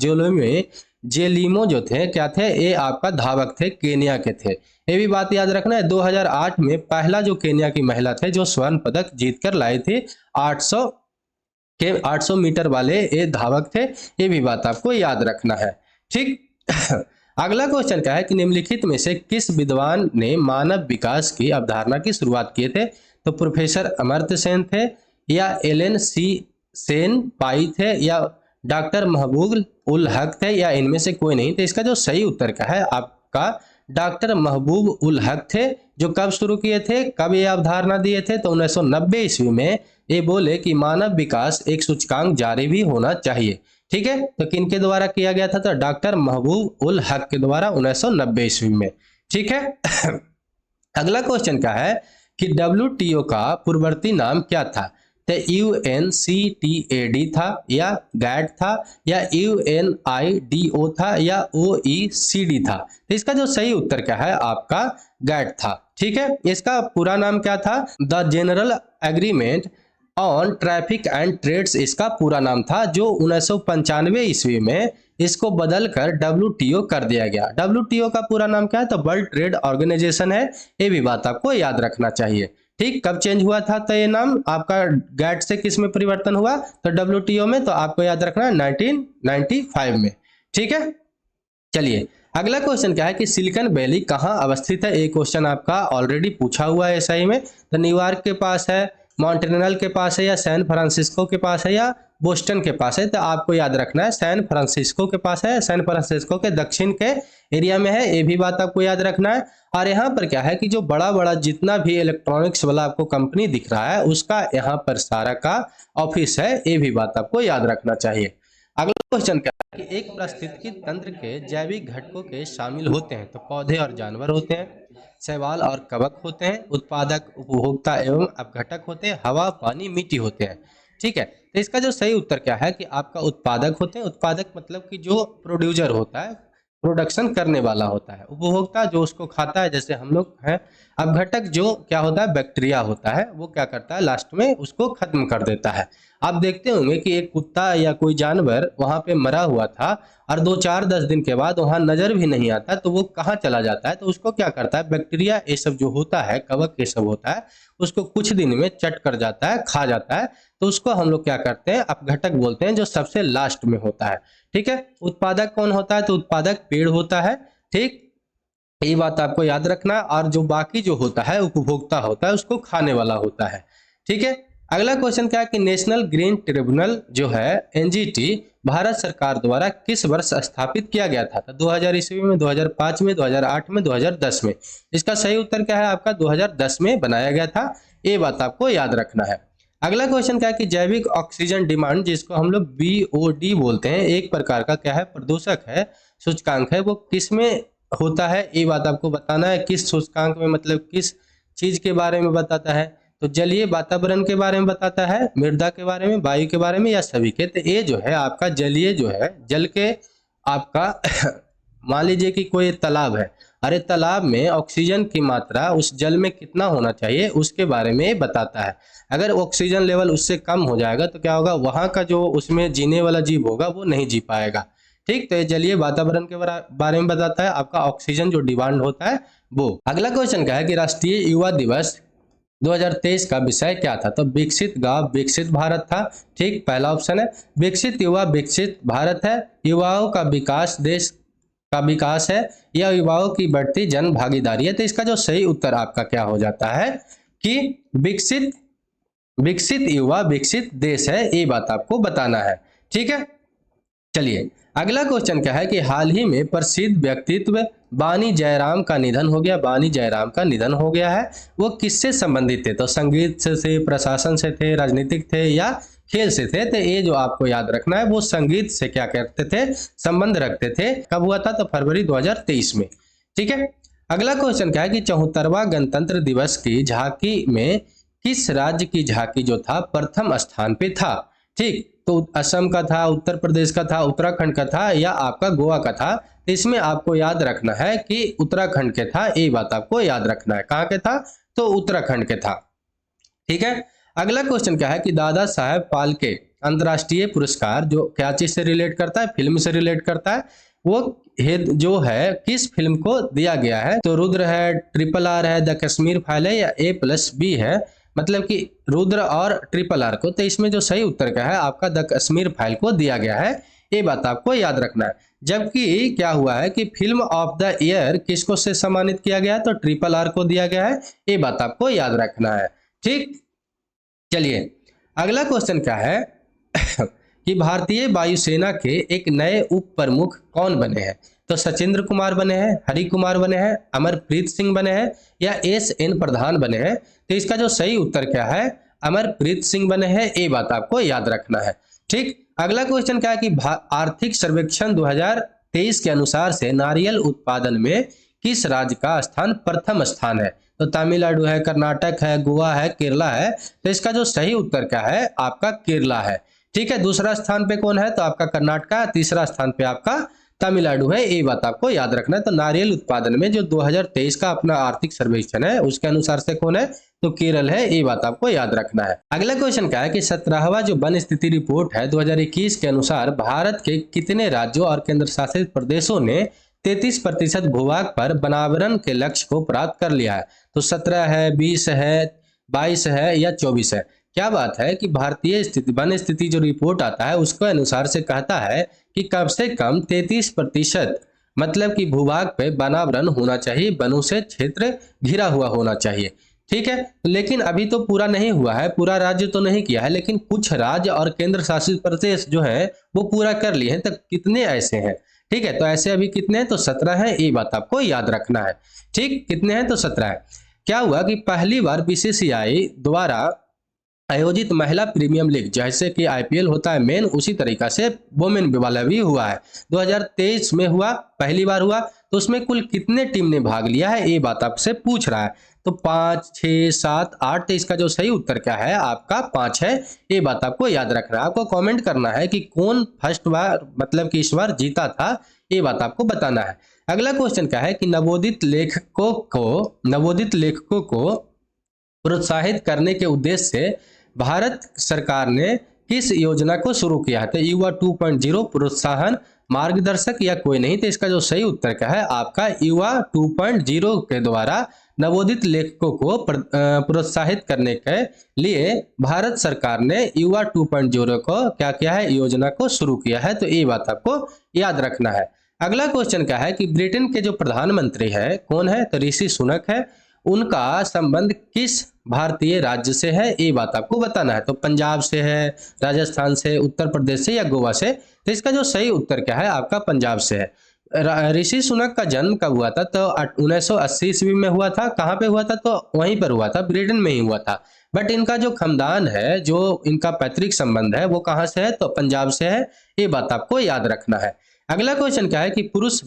जेलिमो जो थे क्या थे, ये आपका धावक थे, केनिया के थे। ये भी बात याद रखना है, 2008 में पहला जो केनिया की महिला थे जो स्वर्ण पदक जीतकर लाई थी 800 मीटर वाले ये धावक थे। ये भी बात आपको याद रखना है। ठीक अगला क्वेश्चन क्या है कि निम्नलिखित में से किस विद्वान ने मानव विकास की अवधारणा की शुरुआत किए थे। तो प्रोफेसर अमर्त्य सेन थे, या एलन सी सेन पाई थे, या डॉक्टर महबूब उल हक थे, या इनमें से कोई नहीं। तो इसका जो सही उत्तर क्या है आपका डॉक्टर महबूब उल हक थे। जो कब शुरू किए थे, कब ये अवधारणा दिए थे, तो 1990 ईस्वी में ये बोले कि मानव विकास एक सूचकांक जारी भी होना चाहिए। ठीक है, तो किनके द्वारा किया गया था, तो डॉक्टर महबूब उल हक के द्वारा 1990 ईस्वी में। ठीक है अगला क्वेश्चन क्या है कि WTO का पूर्ववर्ती नाम क्या था। तो UNCTAD था, या गैट था, या UNIDO था, या OECD था। तो इसका जो सही उत्तर क्या है आपका गैट था। ठीक है, इसका पूरा नाम क्या था, the general agreement on traffic and trades इसका पूरा नाम था, जो 1995 ईस्वी में इसको बदलकर WTO कर दिया गया। WTO का पूरा नाम क्या है, तो वर्ल्ड ट्रेड ऑर्गेनाइजेशन है। ये भी बात आपको याद रखना चाहिए। ठीक, कब चेंज हुआ था, तो ये नाम आपका गैट से किस में परिवर्तन हुआ, तो WTO में। तो आपको याद रखना है 1995 में। ठीक है, चलिए अगला क्वेश्चन क्या है कि सिलिकॉन वैली कहाँ अवस्थित है। एक क्वेश्चन आपका ऑलरेडी पूछा हुआ है SI में। तो न्यूयॉर्क के पास है, मॉन्ट्रियल के पास है, या सैन फ्रांसिस्को के पास है, या बोस्टन के पास है। तो आपको याद रखना है सैन फ्रांसिस्को के पास है, सैन फ्रांसिस्को के दक्षिण के एरिया में है। ये भी बात आपको याद रखना है। और यहाँ पर क्या है कि जो बड़ा बड़ा जितना भी इलेक्ट्रॉनिक्स वाला आपको कंपनी दिख रहा है उसका यहाँ पर सारा का ऑफिस है। ये भी बात आपको याद रखना चाहिए। अगला क्वेश्चन क्या है कि एक पारिस्थितिकी तंत्र के जैविक घटकों के शामिल होते हैं। तो पौधे और जानवर होते हैं, शैवाल और कवक होते हैं, उत्पादक उपभोक्ता एवं अपघटक होते हैं, हवा पानी मिट्टी होते हैं। ठीक है, तो इसका जो सही उत्तर क्या है कि आपका उत्पादक होते हैं। उत्पादक मतलब कि जो प्रोड्यूसर होता है, प्रोडक्शन करने वाला होता है। उपभोक्ता जो उसको खाता है, जैसे हम लोग हैं। अपघटक जो क्या होता है, बैक्टीरिया होता है, वो क्या करता है लास्ट में उसको खत्म कर देता है। आप देखते होंगे कि एक कुत्ता या कोई जानवर वहां पे मरा हुआ था और 2-4-10 दिन के बाद वहां नजर भी नहीं आता, तो वो कहाँ चला जाता है, तो उसको क्या करता है बैक्टीरिया ये सब जो होता है, कवक ये सब होता है, उसको कुछ दिन में चट कर जाता है, खा जाता है। तो उसको हम लोग क्या करते हैं, अपघटक बोलते हैं, जो सबसे लास्ट में होता है। ठीक है, उत्पादक कौन होता है, तो उत्पादक पेड़ होता है। ठीक, ये बात आपको याद रखना। और जो बाकी जो होता है उपभोक्ता होता है, उसको खाने वाला होता है। ठीक है, अगला क्वेश्चन क्या है कि नेशनल ग्रीन ट्रिब्यूनल जो है NGT भारत सरकार द्वारा किस वर्ष स्थापित किया गया था। 2000 ईस्वी में, 2005 में, 2008 में, 2010 में। इसका सही उत्तर क्या है आपका 2010 में बनाया गया था। ये बात आपको याद रखना है। अगला क्वेश्चन क्या है कि जैविक ऑक्सीजन डिमांड जिसको हम लोग BOD बोलते हैं, एक प्रकार का क्या है प्रदूषक है, सूचकांक है। वो किस में होता है, ये बात आपको बताना है। किस सूचकांक में, मतलब किस चीज के बारे में बताता है, तो जलीय वातावरण के बारे में बताता है, मृदा के बारे में, वायु के बारे में, या सभी के। तो ये जो है आपका जलीय जो है, जल के आपका मान लीजिए कि कोई तालाब है, अरे तालाब में ऑक्सीजन की मात्रा उस जल में कितना होना चाहिए उसके बारे में बताता है। अगर ऑक्सीजन लेवल उससे कम हो जाएगा तो क्या होगा, वहाँ का जो उसमें जीने वाला जीव होगा वो नहीं जी पाएगा। ठीक, तो ये जलीय वातावरण के बारे में बताता है, आपका ऑक्सीजन जो डिमांड होता है वो। अगला क्वेश्चन क्या है कि राष्ट्रीय युवा दिवस 2023 का विषय क्या था। तो विकसित गांव विकसित भारत था। ठीक, पहला ऑप्शन है। विकसित युवा विकसित भारत है। युवाओं का विकास देश का विकास है या युवाओं की बढ़ती जन भागीदारी है? तो इसका जो सही उत्तर आपका क्या हो जाता है कि विकसित युवा विकसित देश है, ये बात आपको बताना है। ठीक है, चलिए अगला क्वेश्चन क्या है कि हाल ही में प्रसिद्ध व्यक्तित्व बानी जयराम का निधन हो गया। बानी जयराम का निधन हो गया है, वो किससे संबंधित थे? तो संगीत से, प्रशासन से थे, राजनीतिक थे या खेल से थे? तो ये जो आपको याद रखना है, वो संगीत से क्या करते थे, संबंध रखते थे। कब हुआ था? तो फरवरी 2023 में। ठीक है, अगला क्वेश्चन क्या है कि 74वां गणतंत्र दिवस की झांकी में किस राज्य की झांकी जो था प्रथम स्थान पे था? ठीक, तो असम का था, उत्तर प्रदेश का था, उत्तराखंड का था या आपका गोवा का था? तो इसमें आपको याद रखना है कि उत्तराखंड के था, ये बात आपको याद रखना है। कहाँ के था? तो उत्तराखंड के था। ठीक है, अगला क्वेश्चन क्या है कि दादा साहेब फाल्के अंतर्राष्ट्रीय पुरस्कार जो क्या चीज से रिलेट करता है? फिल्म से रिलेट करता है। वो जो है किस फिल्म को दिया गया है? तो रुद्र है, RRR है, द कश्मीर फाइल है या A+B है? मतलब कि रुद्र और RRR को। तो इसमें जो सही उत्तर क्या है आपका द कश्मीर फाइल को दिया गया है, ये बात आपको याद रखना है। जबकि क्या हुआ है कि फिल्म ऑफ द ईयर किसको से सम्मानित किया गया? तो RRR को दिया गया है, ये बात आपको याद रखना है। ठीक, चलिए अगला क्वेश्चन क्या है कि भारतीय वायुसेना के एक नए उप प्रमुख कौन बने हैं? तो सचिंद्र कुमार बने हैं, हरि कुमार बने हैं, अमरप्रीत सिंह बने हैं या SN प्रधान बने हैं? तो इसका जो सही उत्तर क्या है? अमरप्रीत सिंह बने हैं, ये बात आपको याद रखना है। ठीक, अगला क्वेश्चन क्या है कि आर्थिक सर्वेक्षण 2023 के अनुसार से नारियल उत्पादन में किस राज्य का स्थान प्रथम स्थान है? तो तमिलनाडु है, कर्नाटक है, गोवा है, केरला है? तो इसका जो सही उत्तर क्या है आपका केरला है। ठीक है, दूसरा स्थान पे कौन है? तो आपका कर्नाटका, तीसरा स्थान पे आपका तमिलनाडु है, ये बात आपको याद रखना है। तो नारियल उत्पादन में जो 2023 का अपना आर्थिक सर्वेक्षण है उसके अनुसार से कौन है? तो केरल है, ये बात आपको याद रखना है। अगला क्वेश्चन क्या है कि 17वां जो वन स्थिति रिपोर्ट है 2021 के अनुसार भारत के कितने राज्यों और केंद्र शासित प्रदेशों ने 33% भूभाग पर वनावरण के लक्ष्य को प्राप्त कर लिया है? तो 17 है, 20 है, 22 है या 24 है? क्या बात है कि भारतीय स्थिति वन स्थिति जो रिपोर्ट आता है उसके अनुसार से कहता है कि कम से कम 33% मतलब कि भूभाग पे वनावरण होना चाहिए, वनों से क्षेत्र घिरा हुआ होना चाहिए। ठीक है, लेकिन अभी तो पूरा नहीं हुआ है, पूरा राज्य तो नहीं किया है, लेकिन कुछ राज्य और केंद्र शासित प्रदेश जो है वो पूरा कर लिए हैं। तो कितने ऐसे हैं? ठीक है, तो ऐसे अभी कितने हैं? तो 17 है, ये बात आपको याद रखना है। ठीक, कितने हैं? तो 17 है। क्या हुआ कि पहली बार BCCI द्वारा आयोजित महिला प्रीमियम लीग जैसे कि IPL होता है मेन, उसी तरीका से वोमेन वाला भी हुआ है। 2023 में हुआ, पहली बार हुआ। तो उसमें कुल कितने टीम ने भाग लिया है, ये बात आपसे पूछ रहा है। तो 5, 6, 7, 8। तो इसका जो सही उत्तर क्या है आपका 5 है, ये बात आपको याद रखना है। आपको कमेंट करना है कि कौन फर्स्ट बार मतलब कि इस बार जीता था, ये बात आपको बताना है। अगला क्वेश्चन क्या है कि नवोदित लेखकों को प्रोत्साहित करने के उद्देश्य से भारत सरकार ने किस योजना को शुरू किया है? तो युवा 2.0 प्रोत्साहन मार्गदर्शक या कोई नहीं? तो इसका जो सही उत्तर क्या है आपका युवा 2.0 के द्वारा नवोदित लेखकों को प्रोत्साहित करने के लिए भारत सरकार ने युवा 2.0 को क्या किया है? योजना को शुरू किया है। तो ये बात आपको याद रखना है। अगला क्वेश्चन क्या है कि ब्रिटेन के जो प्रधानमंत्री है कौन है? तो ऋषि सुनक है। उनका संबंध किस भारतीय राज्य से है, ये बात आपको बताना है। तो पंजाब से है, राजस्थान से, उत्तर प्रदेश से या गोवा से? तो इसका जो सही उत्तर क्या है आपका पंजाब से है। ऋषि सुनक का जन्म कब हुआ था? तो 1980 ईस्वी में हुआ था। कहाँ पे हुआ था? तो वहीं पर हुआ था, ब्रिटेन में ही हुआ था। बट इनका जो खानदान है, जो इनका पैतृक संबंध है, वो कहाँ से है? तो पंजाब से है, ये बात आपको याद रखना है। अगला क्वेश्चन क्या है कि पुरुष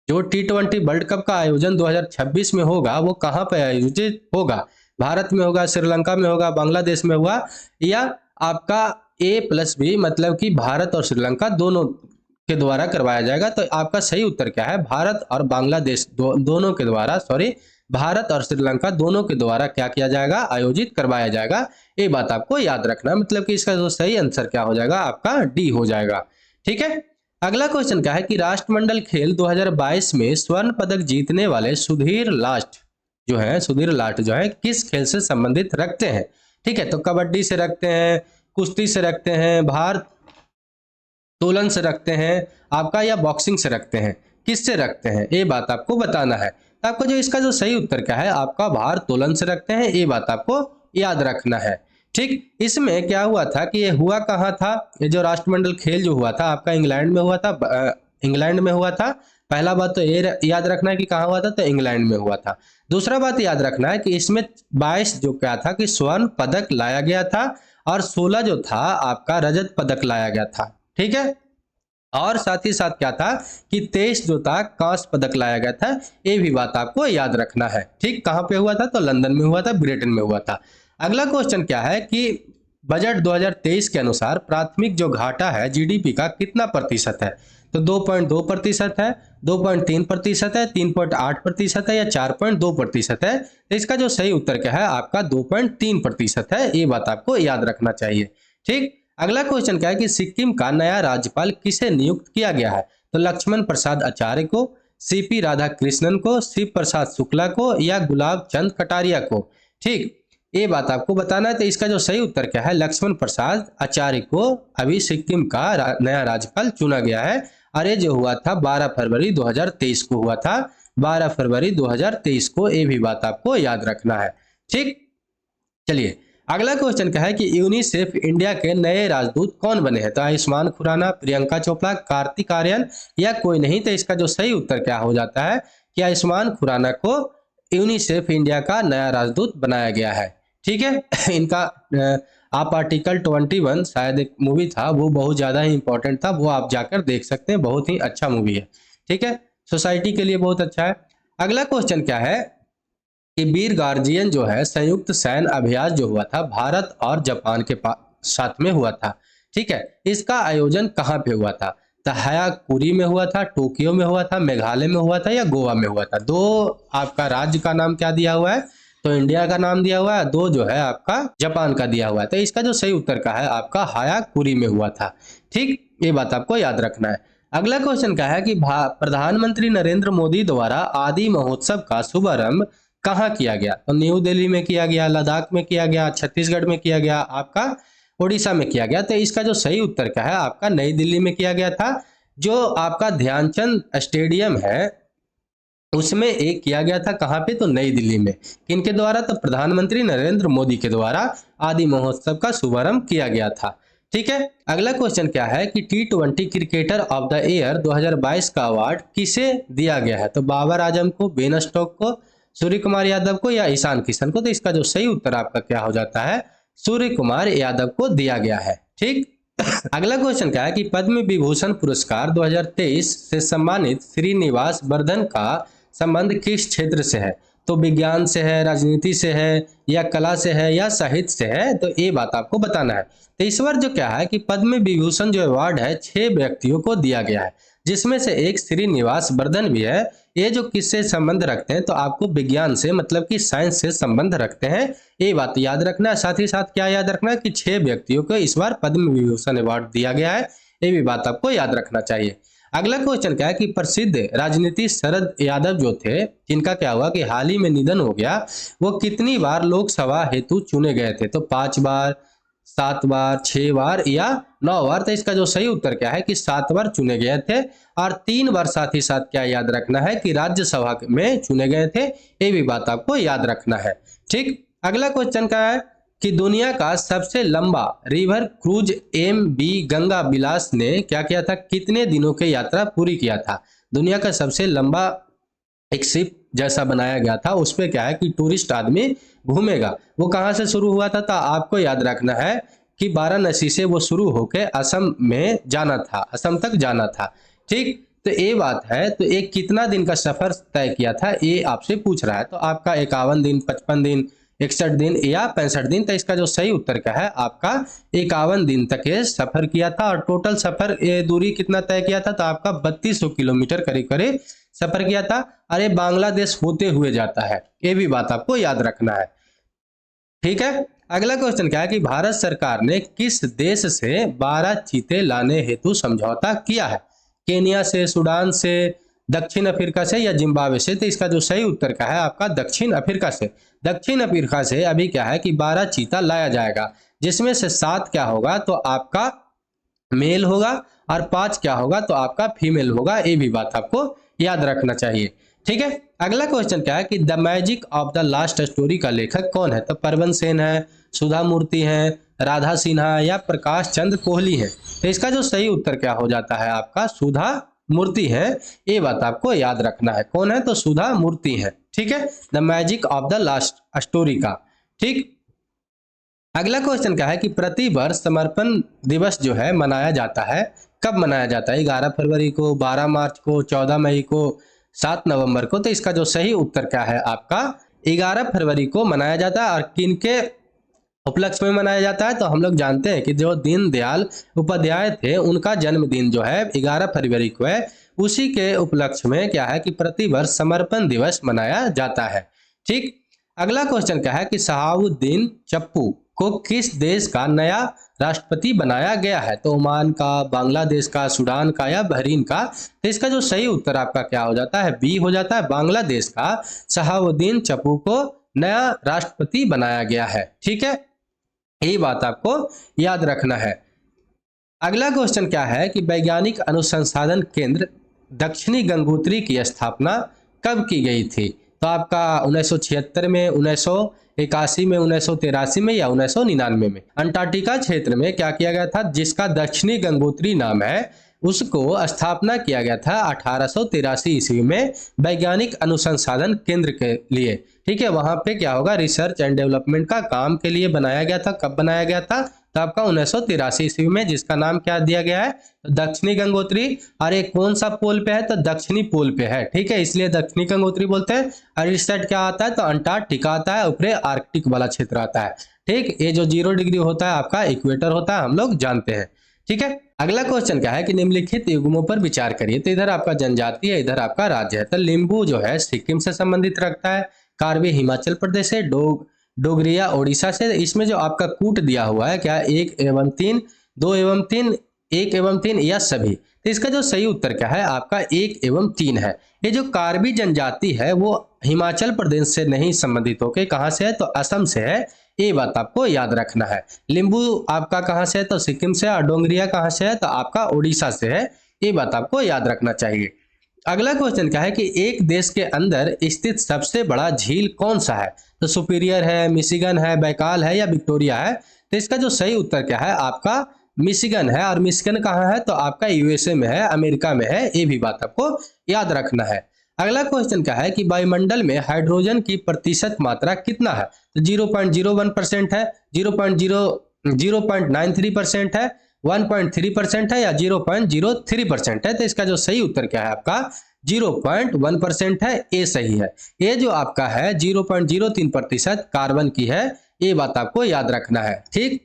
जो T20 वर्ल्ड कप का आयोजन 2026 में होगा वो कहाँ पर आयोजित होगा? भारत में होगा, श्रीलंका में होगा, बांग्लादेश में होगा या आपका A+B मतलब कि भारत और श्रीलंका दोनों के द्वारा करवाया जाएगा? तो आपका सही उत्तर क्या है? भारत और बांग्लादेश दोनों के द्वारा, भारत और श्रीलंका दोनों के द्वारा क्या किया जाएगा? आयोजित करवाया जाएगा। ये बात आपको याद रखना, मतलब कि इसका जो सही आंसर क्या हो जाएगा आपका D हो जाएगा। ठीक है, अगला क्वेश्चन क्या है कि राष्ट्रमंडल खेल 2022 में स्वर्ण पदक जीतने वाले सुधीर लाट जो है किस खेल से संबंधित रखते हैं? ठीक है, तो कबड्डी से रखते हैं, कुश्ती से रखते हैं, भार तोलन से रखते हैं आपका, या बॉक्सिंग से रखते हैं? किससे रखते हैं, ये बात आपको बताना है। तो आपको जो इसका जो सही उत्तर क्या है, आपका भार तोलन से रखते हैं, ये बात आपको याद रखना है। ठीक, इसमें क्या हुआ था कि ये हुआ कहाँ था, ये जो राष्ट्रमंडल खेल जो हुआ था आपका इंग्लैंड में हुआ था, इंग्लैंड में हुआ था। पहला बात तो ये याद रखना है कि कहाँ हुआ था, तो इंग्लैंड में हुआ था। दूसरा बात याद रखना है कि इसमें 22 जो क्या था कि स्वर्ण पदक लाया गया था और 16 जो था आपका रजत पदक लाया गया था। ठीक है, और साथ ही साथ क्या था कि 23 जो था कांस्य पदक लाया गया था, ये भी बात आपको याद रखना है। ठीक, कहाँ पे हुआ था, तो लंदन में हुआ था, ब्रिटेन में हुआ था। अगला क्वेश्चन क्या है कि बजट 2023 के अनुसार प्राथमिक जो घाटा है जीडीपी का कितना प्रतिशत है, तो 2.2% है, 2.3% है, 3.8% है या 4.2% है। तो इसका जो सही उत्तर क्या है, आपका 2.3% है, ये बात आपको याद रखना चाहिए। ठीक, अगला क्वेश्चन क्या है कि सिक्किम का नया राज्यपाल किसे नियुक्त किया गया है, तो लक्ष्मण प्रसाद आचार्य को, सीपी राधाकृष्णन को, शिव प्रसाद शुक्ला को या गुलाब चंद कटारिया को। ठीक, ये बात आपको बताना है। तो इसका जो सही उत्तर क्या है, लक्ष्मण प्रसाद आचार्य को अभी सिक्किम का नया राज्यपाल चुना गया है और ये जो हुआ था 12 फरवरी 2023 को हुआ था, 12 फरवरी 2023 को, ये भी बात आपको याद रखना है। ठीक, चलिए अगला क्वेश्चन क्या है कि यूनिसेफ इंडिया के नए राजदूत कौन बने हैं, तो आयुष्मान खुराना, प्रियंका चोपड़ा, कार्तिक आर्यन या कोई नहीं। तो इसका जो सही उत्तर क्या हो जाता है कि आयुष्मान खुराना को यूनिसेफ इंडिया का नया राजदूत बनाया गया है। ठीक है, इनका आप आर्टिकल 21 शायद एक मूवी था, वो बहुत ज़्यादा ही इंपॉर्टेंट था, वो आप जाकर देख सकते हैं, बहुत ही अच्छा मूवी है। ठीक है, सोसाइटी के लिए बहुत अच्छा है। अगला क्वेश्चन क्या है कि वीर गार्जियन जो है संयुक्त सैन्य अभ्यास जो हुआ था भारत और जापान के साथ में हुआ था। ठीक है, इसका आयोजन कहाँ पे हुआ था, तो हयाकुरी में हुआ था, टोक्यो में हुआ था, मेघालय में हुआ था या गोवा में हुआ था। दो आपका राज्य का नाम क्या दिया हुआ है, तो इंडिया का नाम दिया हुआ है, दो जो है आपका जापान का दिया हुआ है। तो इसका जो सही उत्तर का है आपका हयाकुरी में हुआ था। ठीक, ये बात आपको याद रखना है। अगला क्वेश्चन क्या है कि प्रधानमंत्री नरेंद्र मोदी द्वारा आदि महोत्सव का शुभारंभ कहाँ किया गया, तो न्यू दिल्ली में किया गया, लद्दाख में किया गया, छत्तीसगढ़ में किया गया, आपका उड़ीसा में किया गया। तो इसका जो सही उत्तर क्या है, आपका नई दिल्ली में किया गया था। जो आपका ध्यानचंद स्टेडियम है उसमें एक किया गया था, कहाँ पे, तो नई दिल्ली में। किनके द्वारा, तो प्रधानमंत्री नरेंद्र मोदी के द्वारा आदि महोत्सव का शुभारंभ किया गया था। ठीक है, अगला क्वेश्चन क्या है कि T20 cricketer of the year 2022 का अवार्ड किसे दिया गया है, तो बाबर आजम को, बेन स्टोक्स को, सूर्य कुमार यादव को या ईशान किशन को। तो इसका जो सही उत्तर आपका क्या हो जाता है, सूर्य कुमार यादव को दिया गया है। ठीक, अगला क्वेश्चन क्या है कि पद्म विभूषण पुरस्कार 2023 से सम्मानित श्रीनिवास वर्धन का संबंध किस क्षेत्र से है, तो विज्ञान से है, राजनीति से है या कला से है या साहित्य से है। तो ये बात आपको बताना है। तो इस बार जो क्या है कि पद्म विभूषण जो अवार्ड है 6 व्यक्तियों को दिया गया है, जिसमें से एक श्रीनिवास वर्धन भी है। ये जो किससे संबंध रखते हैं, तो आपको विज्ञान से मतलब कि साइंस से संबंध रखते हैं, ये बात याद रखना है। साथ ही साथ क्या याद रखना है कि 6 व्यक्तियों को इस बार पद्म विभूषण अवार्ड दिया गया है, ये भी बात आपको याद रखना चाहिए। अगला क्वेश्चन क्या है कि प्रसिद्ध राजनीति शरद यादव जो थे, जिनका क्या हुआ कि हाल ही में निधन हो गया, वो कितनी बार लोकसभा हेतु चुने गए थे, तो 5 बार, 7 बार, 6 बार या 9 बार। तो इसका जो सही उत्तर क्या है कि 7 बार चुने गए थे और 3 बार साथ ही साथ क्या याद रखना है कि राज्यसभा में चुने गए थे, ये भी बात आपको याद रखना है। ठीक, अगला क्वेश्चन क्या है कि दुनिया का सबसे लंबा रिवर क्रूज MV गंगा विलास ने क्या किया था, कितने दिनों की यात्रा पूरी किया था। दुनिया का सबसे लंबा एक शिप जैसा बनाया गया था, उस पर क्या है कि टूरिस्ट आदमी घूमेगा। वो कहाँ से शुरू हुआ था, तो आपको याद रखना है कि वाराणसी से वो शुरू होकर असम में जाना था, असम तक जाना था। ठीक, तो ये बात है। तो एक कितना दिन का सफर तय किया था, ये आपसे पूछ रहा है। तो आपका 51 दिन, 55 दिन, 61 दिन या 65 दिन। तो इसका जो सही उत्तर क्या है, आपका 51 दिन तक ये सफर किया था और टोटल सफर ये दूरी कितना तय किया था, तो आपका 3200 किलोमीटर करीब करीब सफर किया था। अरे बांग्लादेश होते हुए जाता है, ये भी बात आपको याद रखना है। ठीक है, अगला क्वेश्चन क्या है कि भारत सरकार ने किस देश से 12 चीते लाने हेतु समझौता किया है, केनिया से, सूडान से, दक्षिण अफ्रीका से या जिम्बाब्वे से। तो इसका जो सही उत्तर क्या है, आपका दक्षिण अफ्रीका से। दक्षिण अफ्रीका से अभी क्या है कि 12 चीता लाया जाएगा, जिसमें से 7 क्या होगा, तो आपका मेल होगा और 5 क्या होगा, तो आपका फीमेल होगा। ये भी बात आपको याद रखना चाहिए। ठीक है, अगला क्वेश्चन क्या है कि the magic of the last story का लेखक कौन है? तो परवन सेन है, सुधा मूर्ति है, राधा सिन्हा या प्रकाश चंद्र कोहली है। तो इसका जो सही उत्तर क्या हो जाता है आपका? सुधा मूर्ति है। ये बात आपको याद रखना है। कौन है? तो सुधा मूर्ति है। ठीक है, the magic of the last story का। ठीक, अगला क्वेश्चन क्या है कि प्रति वर्ष समर्पण दिवस जो है मनाया जाता है, कब मनाया जाता है? 11 फरवरी को, 12 मार्च को, 14 मई को, 7 नवंबर को। तो इसका जो सही उत्तर क्या है आपका? 11 फरवरी को मनाया जाता है। और किनके उपलक्ष्य में मनाया जाता है? तो हम लोग जानते हैं कि जो दीनदयाल उपाध्याय थे उनका जन्मदिन जो है 11 फरवरी को है। उसी के उपलक्ष्य में क्या है कि प्रतिवर्ष समर्पण दिवस मनाया जाता है। ठीक, अगला क्वेश्चन क्या है कि शहाबुद्दीन चप्पू को किस देश का नया राष्ट्रपति बनाया गया है? तो ओमान का, बांग्लादेश का, सूडान का या बहरीन का। तो इसका जो सही उत्तर आपका क्या हो जाता है? बी हो जाता है, बांग्लादेश का शहाबुद्दीन चप्पू को नया राष्ट्रपति बनाया गया है। ठीक है, यही बात आपको याद रखना है। अगला क्वेश्चन क्या है कि वैज्ञानिक अनुसंधान केंद्र दक्षिणी गंगोत्री की स्थापना कब की गई थी? तो आपका 1976 में, 1981 में, 1983 में या 1999 में। अंटार्कटिका क्षेत्र में क्या किया गया था? जिसका दक्षिणी गंगोत्री नाम है, उसको स्थापना किया गया था 1883 ईस्वी में वैज्ञानिक अनुसंधान केंद्र के लिए। ठीक है, वहां पे क्या होगा? रिसर्च एंड डेवलपमेंट का काम के लिए बनाया गया था। कब बनाया गया था? तो आपका 1983 ईस्वी में, जिसका नाम क्या दिया गया है? तो दक्षिणी गंगोत्री। और ये कौन सा पोल पे है? तो दक्षिणी पोल पे है। ठीक है, इसलिए दक्षिणी गंगोत्री बोलते हैं। और इस साइड क्या आता है? तो अंटार्कटिका आता है, ऊपर आर्कटिक वाला क्षेत्र आता है। ठीक, ये जो 0 डिग्री होता है आपका इक्वेटर होता है, हम लोग जानते हैं। ठीक है, अगला क्वेश्चन क्या है कि निम्नलिखित युग्मों पर विचार करिए। तो इधर आपका जनजाति है, इधर आपका राज्य है। तो लिम्बू जो है सिक्किम से संबंधित रखता है, कार्बी हिमाचल प्रदेश से, डोगरिया उड़ीसा से। इसमें जो आपका कूट दिया हुआ है क्या? 1 एवं 3, 2 एवं 3, 1 एवं 3 या सभी। तो इसका जो सही उत्तर क्या है आपका? 1 एवं 3 है। ये जो कार्बी जनजाति है वो हिमाचल प्रदेश से नहीं संबंधित होके कहां से है? तो असम से है। ये बात आपको याद रखना है। लिम्बू आपका कहां से है? तो सिक्किम से। और डोंगरिया कहां से है? तो आपका उड़ीसा से है। ये बात आपको याद रखना चाहिए। अगला क्वेश्चन क्या है कि एक देश के अंदर स्थित सबसे बड़ा झील कौन सा है? तो सुपीरियर है, मिशिगन है, बैकाल है या विक्टोरिया है। तो इसका जो सही उत्तर क्या है आपका? मिशिगन है। और मिशिगन कहाँ है? तो आपका यूएसए में है, अमेरिका में है। ये भी बात आपको याद रखना है। अगला क्वेश्चन क्या है कि वायुमंडल में हाइड्रोजन की प्रतिशत मात्रा कितना है? तो 0.01% है, 0.93% है, 1.3% है या 0.03% है। तो इसका जो सही उत्तर क्या है आपका? 0.1% है। ये सही है। ये जो आपका है 0.03% कार्बन की है। ये बात आपको याद रखना है। ठीक,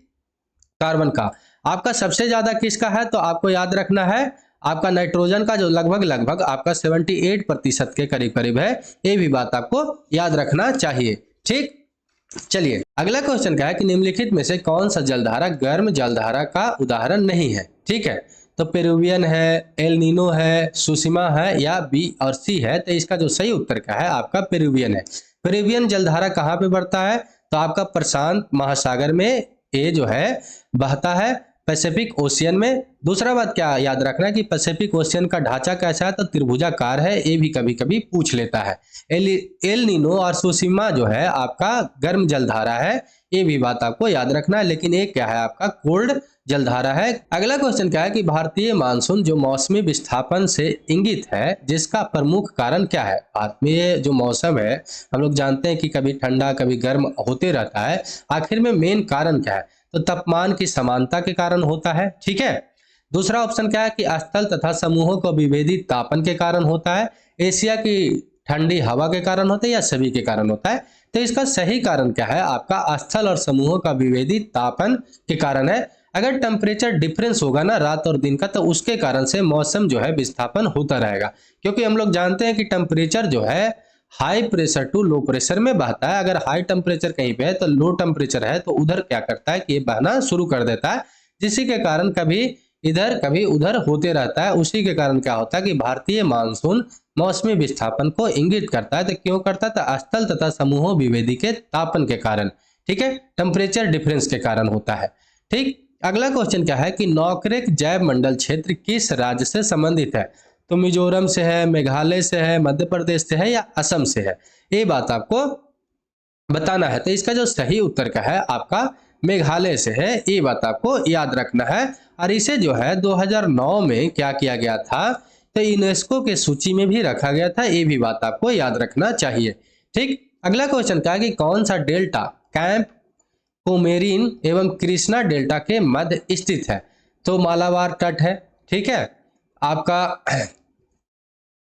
कार्बन का आपका सबसे ज्यादा किसका है? तो आपको याद रखना है आपका नाइट्रोजन का, जो लगभग आपका 78% के करीब करीब है। ये भी बात आपको याद रखना चाहिए। ठीक, चलिए अगला क्वेश्चन क्या है कि निम्नलिखित में से कौन सा जलधारा गर्म जलधारा का उदाहरण नहीं है? ठीक है, तो पेरुवियन है, एल नीनो है, सुसीमा है या बी और सी है। तो इसका जो सही उत्तर क्या है आपका? पेरुवियन है। पेरुवियन जलधारा कहाँ पे बढ़ता है? तो आपका प्रशांत महासागर में ये जो है बहता है, पैसिफिक ओशियन में। दूसरा बात क्या याद रखना है कि पैसिफिक ओशियन का ढांचा कैसा है? तो त्रिभुजाकार है। ये भी कभी कभी पूछ लेता है। एल नीनो और सुसीमा जो है आपका गर्म जलधारा है। ये भी बात आपको याद रखना है। लेकिन एक क्या है आपका? कोल्ड जलधारा है। अगला क्वेश्चन क्या है कि भारतीय मानसून जो मौसमी विस्थापन से इंगित है, जिसका प्रमुख कारण क्या है? भारत में जो मौसम है हम लोग जानते हैं कि कभी ठंडा कभी गर्म होते रहता है। आखिर में मेन कारण क्या है? तो तापमान की समानता के कारण होता है। ठीक है, दूसरा ऑप्शन क्या है कि स्थल तथा समूहों को विभेदित तापन के कारण होता है, एशिया की ठंडी हवा के कारण होता है या सभी के कारण होता है। तो इसका सही कारण क्या है आपका? स्थल और समूहों का विभेदित तापन के कारण है। अगर टेम्परेचर डिफरेंस होगा ना रात और दिन का, तो उसके कारण से मौसम जो है विस्थापन होता रहेगा। क्योंकि हम लोग जानते हैं कि टेम्परेचर जो है high pressure to low pressure में बहता है। अगर हाई टेम्परेचर कहीं पे है तो लो टेम्परेचर है तो उधर क्या करता है कि ये बहना शुरू कर देता है, जिसी के कारण कभी इधर कभी उधर होते रहता है। उसी के कारण क्या होता है कि भारतीय मानसून मौसमी विस्थापन को इंगित करता है। तो क्यों करता है? तो स्थल तथा समूहों विभेदी के तापन के कारण। ठीक है, टेम्परेचर डिफरेंस के कारण होता है। ठीक, अगला क्वेश्चन क्या है कि नौकरेक जैव मंडल क्षेत्र किस राज्य से संबंधित है? तो मिजोरम से है, मेघालय से है, मध्य प्रदेश से है या असम से है, ये बात आपको बताना है। तो इसका जो सही उत्तर का है आपका मेघालय से है, ये बात आपको याद रखना है। और इसे जो है 2009 में क्या किया गया था, तो यूनेस्को के सूची में भी रखा गया था, ये भी बात आपको याद रखना चाहिए। ठीक, अगला क्वेश्चन क्या है कि कौन सा डेल्टा कैंप कोमेरिन एवं कृष्णा डेल्टा के मध्य स्थित है, तो मालाबार तट है, ठीक है, आपका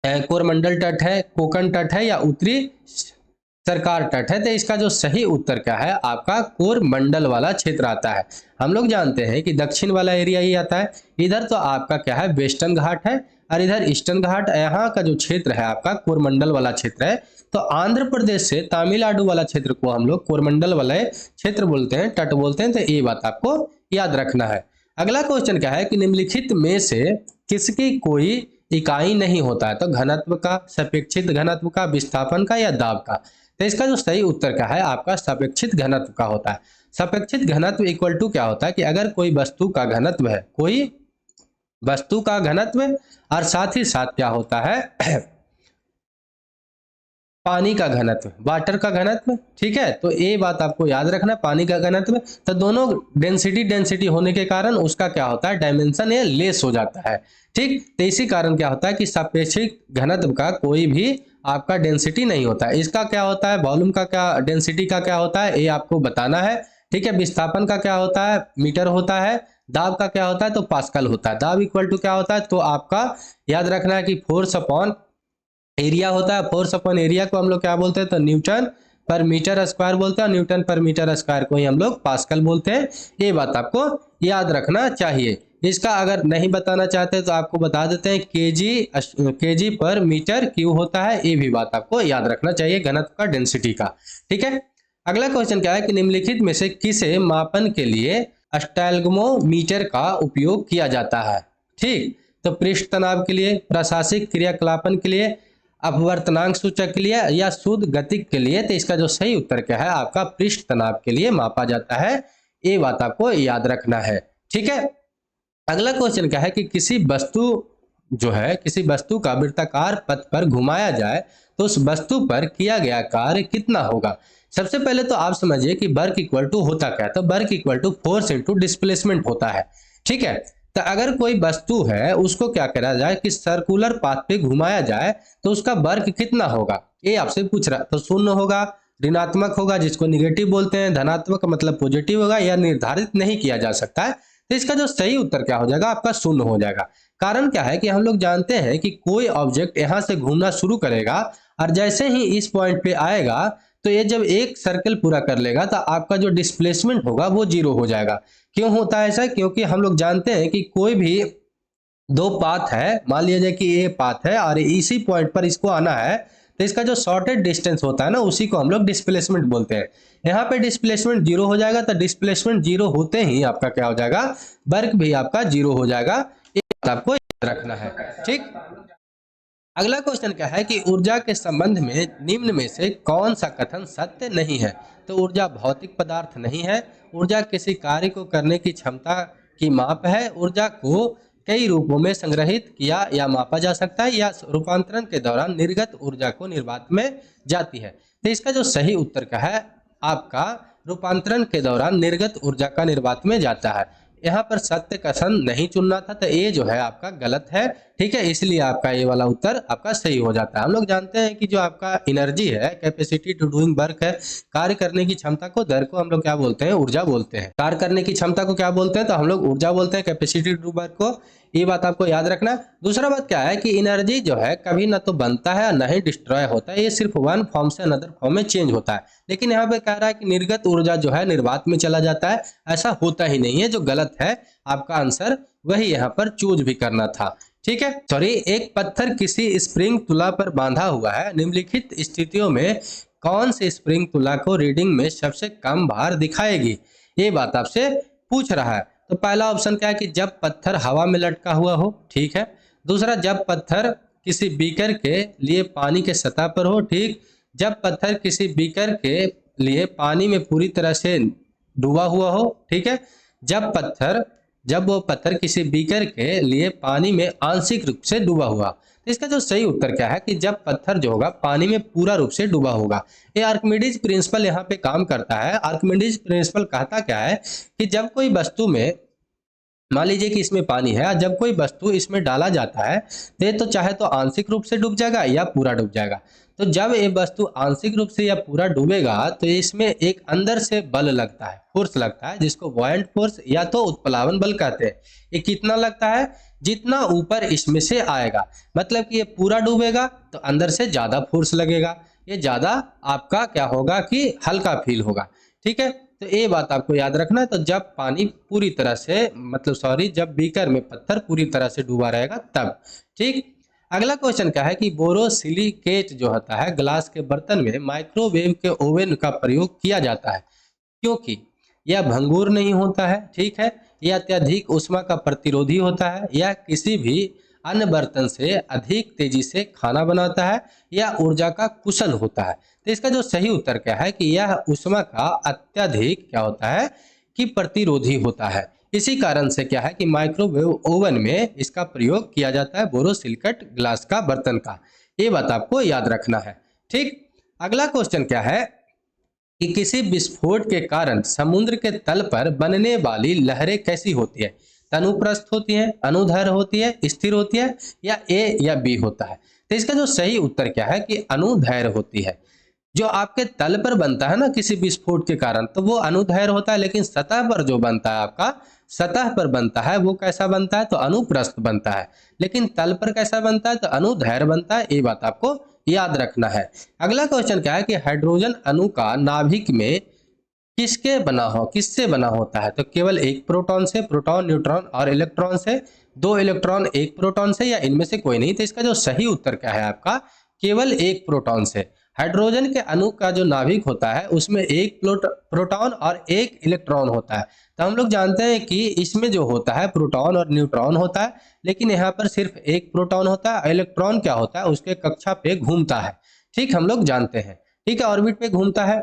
कोरमंडल तट है, कोकण तट है या उत्तरी सरकार तट है। तो इसका जो सही उत्तर क्या है आपका कोरमंडल वाला क्षेत्र आता है। हम लोग जानते हैं कि दक्षिण वाला एरिया ही आता है, इधर तो आपका क्या है वेस्टर्न घाट है और इधर ईस्टर्न घाट। यहाँ का जो क्षेत्र है आपका कोरमंडल वाला क्षेत्र है। तो आंध्र प्रदेश से तमिलनाडु वाला क्षेत्र को हम लोग कोरमंडल वाले क्षेत्र बोलते हैं, तट बोलते हैं। तो ये बात आपको याद रखना है। अगला क्वेश्चन क्या है कि निम्नलिखित में से किसकी कोई इकाई नहीं होता है, तो घनत्व का, सापेक्षिक घनत्व का, विस्थापन का या दाब का। तो इसका जो सही उत्तर क्या है आपका सापेक्षिक घनत्व का होता है। सापेक्षिक घनत्व इक्वल टू क्या होता है कि अगर कोई वस्तु का घनत्व है, कोई वस्तु का घनत्व और साथ ही साथ क्या होता है पानी का घनत्व, वाटर का घनत्व, ठीक है। तो ये बात आपको याद रखना, पानी का घनत्व, तो दोनों डेंसिटी होने के कारण उसका क्या होता है डायमेंशन ये लेस हो जाता है, ठीक। तो इसी कारण क्या होता है कि सापेक्षिक घनत्व का कोई भी आपका डेंसिटी नहीं होता है। इसका क्या होता है, वॉल्यूम का क्या, डेंसिटी का क्या होता है ये आपको बताना है, ठीक है। विस्थापन का क्या होता है, मीटर होता है। दाब का क्या होता है, तो पास्कल होता है। दाब इक्वल टू क्या होता है, तो आपका याद रखना है कि फोर्स अपॉन एरिया होता है। फोर्स अपॉन एरिया को हम लोग क्या बोलते हैं, तो न्यूटन पर मीटर स्क्वायर बोलते हैं। न्यूटन पर मीटर स्क्वायर को ही हम लोग पास्कल बोलते हैं। ये बात आपको याद रखना चाहिए। इसका अगर नहीं बताना चाहते तो आपको बता देते हैं केजी पर मीटर क्यूब होता है। ये भी बात आपको याद रखना चाहिए घनत्व का, डेंसिटी का, ठीक है। अगला क्वेश्चन क्या है कि निम्नलिखित में से किसे मापन के लिए स्टैल्गमोमीटर का उपयोग किया जाता है, ठीक। तो पृष्ठ तनाव के लिए, प्रशासनिक क्रियाकलापन के लिए, अपवर्तनांक सूचक के लिए या शुद्ध गतिक के लिए। तो इसका जो सही उत्तर क्या है आपका पृष्ठ तनाव के लिए मापा जाता है। ये बात आपको याद रखना है, ठीक है। अगला क्वेश्चन क्या है कि किसी वस्तु का वृत्ताकार पथ पर घुमाया जाए तो उस वस्तु पर किया गया कार्य कितना होगा। सबसे पहले तो आप समझिए कि वर्क इक्वल टू होता क्या है, तो work equal to force into displacement होता है, ठीक है। तो अगर कोई वस्तु है उसको क्या करा जाए कि सर्कुलर पाथ पे घुमाया जाए तो उसका वर्क कितना होगा, ये आपसे पूछ रहा। तो शून्य होगा, ऋणात्मक होगा जिसको निगेटिव बोलते हैं, धनात्मक मतलब पॉजिटिव होगा, या निर्धारित नहीं किया जा सकता है। तो इसका जो सही उत्तर क्या हो जाएगा आपका शून्य हो जाएगा। कारण क्या है कि हम लोग जानते हैं कि कोई ऑब्जेक्ट यहाँ से घूमना शुरू करेगा और जैसे ही इस पॉइंट पे आएगा तो ये जब एक सर्कल पूरा कर लेगा तो आपका जो डिस्प्लेसमेंट होगा वो जीरो हो जाएगा। क्यों होता है ऐसा, क्योंकि हम लोग जानते हैं कि कोई भी दो पाथ है, मान लीजिए कि ये पाथ है और इसी पॉइंट पर इसको आना है, तो इसका जो शॉर्टेड डिस्टेंस होता है ना उसी को हम लोग डिस्प्लेसमेंट बोलते हैं। यहाँ पे डिस्प्लेसमेंट जीरो हो जाएगा, तो डिस्प्लेसमेंट जीरो होते ही आपका क्या हो जाएगा, वर्क भी आपका जीरो हो जाएगा। ये बात आपको याद रखना है, ठीक। अगला क्वेश्चन क्या है कि ऊर्जा के संबंध में निम्न में से कौन सा कथन सत्य नहीं है। तो ऊर्जा भौतिक पदार्थ नहीं है, ऊर्जा किसी कार्य को करने की क्षमता की माप है, ऊर्जा को कई रूपों में संग्रहित किया या मापा जा सकता है, या रूपांतरण के दौरान निर्गत ऊर्जा को निर्वात में जाती है। तो इसका जो सही उत्तर का है आपका रूपांतरण के दौरान निर्गत ऊर्जा का निर्वात में जाता है। यहाँ पर सत्य कथन नहीं चुनना था, तो ये जो है आपका गलत है, ठीक है। इसलिए आपका ये वाला उत्तर आपका सही हो जाता है। हम लोग जानते हैं कि जो आपका एनर्जी है, कैपेसिटी टू डूइंग वर्क है, कार्य करने की क्षमता को, दर को हम लोग क्या बोलते हैं, ऊर्जा बोलते हैं। कार्य करने की क्षमता को क्या बोलते हैं, तो हम लोग ऊर्जा बोलते हैं, कैपेसिटी टू वर्क को। ये बात आपको याद रखना। दूसरा बात क्या है कि एनर्जी जो है कभी ना तो बनता है ना ही डिस्ट्रॉय होता है, ये सिर्फ वन फॉर्म से अनदर फॉर्म में चेंज होता है। लेकिन यहाँ पे कह रहा है कि निर्गत ऊर्जा जो है निर्वात में चला जाता है, ऐसा होता ही नहीं है, जो गलत है। आपका आंसर वही यहाँ पर चूज भी करना था, ठीक है। सॉरी, एक पत्थर किसी स्प्रिंग तुला पर बांधा हुआ है, निम्नलिखित स्थितियों में कौन सी स्प्रिंग तुला को रीडिंग में सबसे कम भार दिखाएगी, ये बात आपसे पूछ रहा है। तो पहला ऑप्शन क्या है कि जब पत्थर हवा में लटका हुआ हो, ठीक है। दूसरा, जब पत्थर किसी बीकर के लिए पानी के सतह पर हो, ठीक। जब पत्थर किसी बीकर के लिए पानी में पूरी तरह से डूबा हुआ हो, ठीक है। जब पत्थर जब वो पत्थर किसी बीकर के लिए पानी में आंशिक रूप से डूबा हुआ। तो इसका जो सही उत्तर क्या है कि जब पत्थर जो होगा पानी में पूरा रूप से डूबा होगा। ये आर्किमिडीज प्रिंसिपल यहाँ पे काम करता है। आर्किमिडीज प्रिंसिपल कहता क्या है कि जब कोई वस्तु में, मान लीजिए कि इसमें पानी है, जब कोई वस्तु इसमें डाला जाता है तो चाहे तो आंशिक रूप से डूब जाएगा या पूरा डूब जाएगा। तो जब ये वस्तु आंशिक रूप से या पूरा डूबेगा तो इसमें एक अंदर से बल लगता है, फोर्स लगता है, जिसको बॉयंट फोर्स या तो उत्प्लावन बल कहते हैं। ये कितना लगता है? जितना ऊपर इसमें से आएगा। मतलब कि ये पूरा डूबेगा तो अंदर से ज्यादा फोर्स लगेगा, ये ज्यादा आपका क्या होगा कि हल्का फील होगा। ठीक है, तो ये बात आपको याद रखना है। तो जब पानी पूरी तरह से जब बीकर में पत्थर पूरी तरह से डूबा रहेगा तब। ठीक, अगला क्वेश्चन क्या है कि बोरोसिलिकेट जो होता है ग्लास के बर्तन में माइक्रोवेव के ओवन का प्रयोग किया जाता है क्योंकि यह भंगुर नहीं होता है, ठीक है, यह अत्यधिक ऊष्मा का प्रतिरोधी होता है, या किसी भी अन्य बर्तन से अधिक तेजी से खाना बनाता है, या ऊर्जा का कुशल होता है। तो इसका जो सही उत्तर क्या है कि यह ऊष्मा का अत्यधिक क्या होता है कि प्रतिरोधी होता है। इसी कारण से क्या है कि माइक्रोवेव ओवन में इसका प्रयोग किया जाता है, बोरोसिलिकेट ग्लास का बर्तन का। ये बात आपको याद रखना है। ठीक, अगला क्वेश्चन क्या है कि किसी विस्फोट के कारण समुद्र के तल पर बनने वाली लहरें कैसी होती है? तनुप्रस्थ होती है, अनुदैर्घ्य होती है, स्थिर होती है, या ए या बी होता है? तो इसका जो सही उत्तर क्या है कि अनुदैर्घ्य होती है। जो आपके तल पर बनता है ना किसी विस्फोट के कारण, तो वो अनुदैर्घ्य होता है, लेकिन सतह पर जो बनता है आपका, सतह पर बनता है वो कैसा बनता है? तो अनुप्रस्थ बनता है। लेकिन तल पर कैसा बनता है? तो अनुदैर्घ्य बनता है। ये बात आपको याद रखना है। अगला क्वेश्चन क्या है कि हाइड्रोजन अणु का नाभिक में किससे बना होता है? तो केवल एक प्रोटॉन से, प्रोटॉन, न्यूट्रॉन और इलेक्ट्रॉन से, दो इलेक्ट्रॉन एक प्रोटॉन से, या इनमें से कोई नहीं? तो इसका जो सही उत्तर क्या है आपका? केवल एक प्रोटॉन से। हाइड्रोजन के अणु का जो नाभिक होता है उसमें एक प्रोटॉन और एक इलेक्ट्रॉन होता है। तो हम लोग जानते हैं कि इसमें जो होता है प्रोटॉन और न्यूट्रॉन होता है, लेकिन यहाँ पर सिर्फ एक प्रोटॉन होता है। इलेक्ट्रॉन क्या होता है? उसके कक्षा पे घूमता है। ठीक, हम लोग जानते हैं। ठीक है, ऑर्बिट पे घूमता है।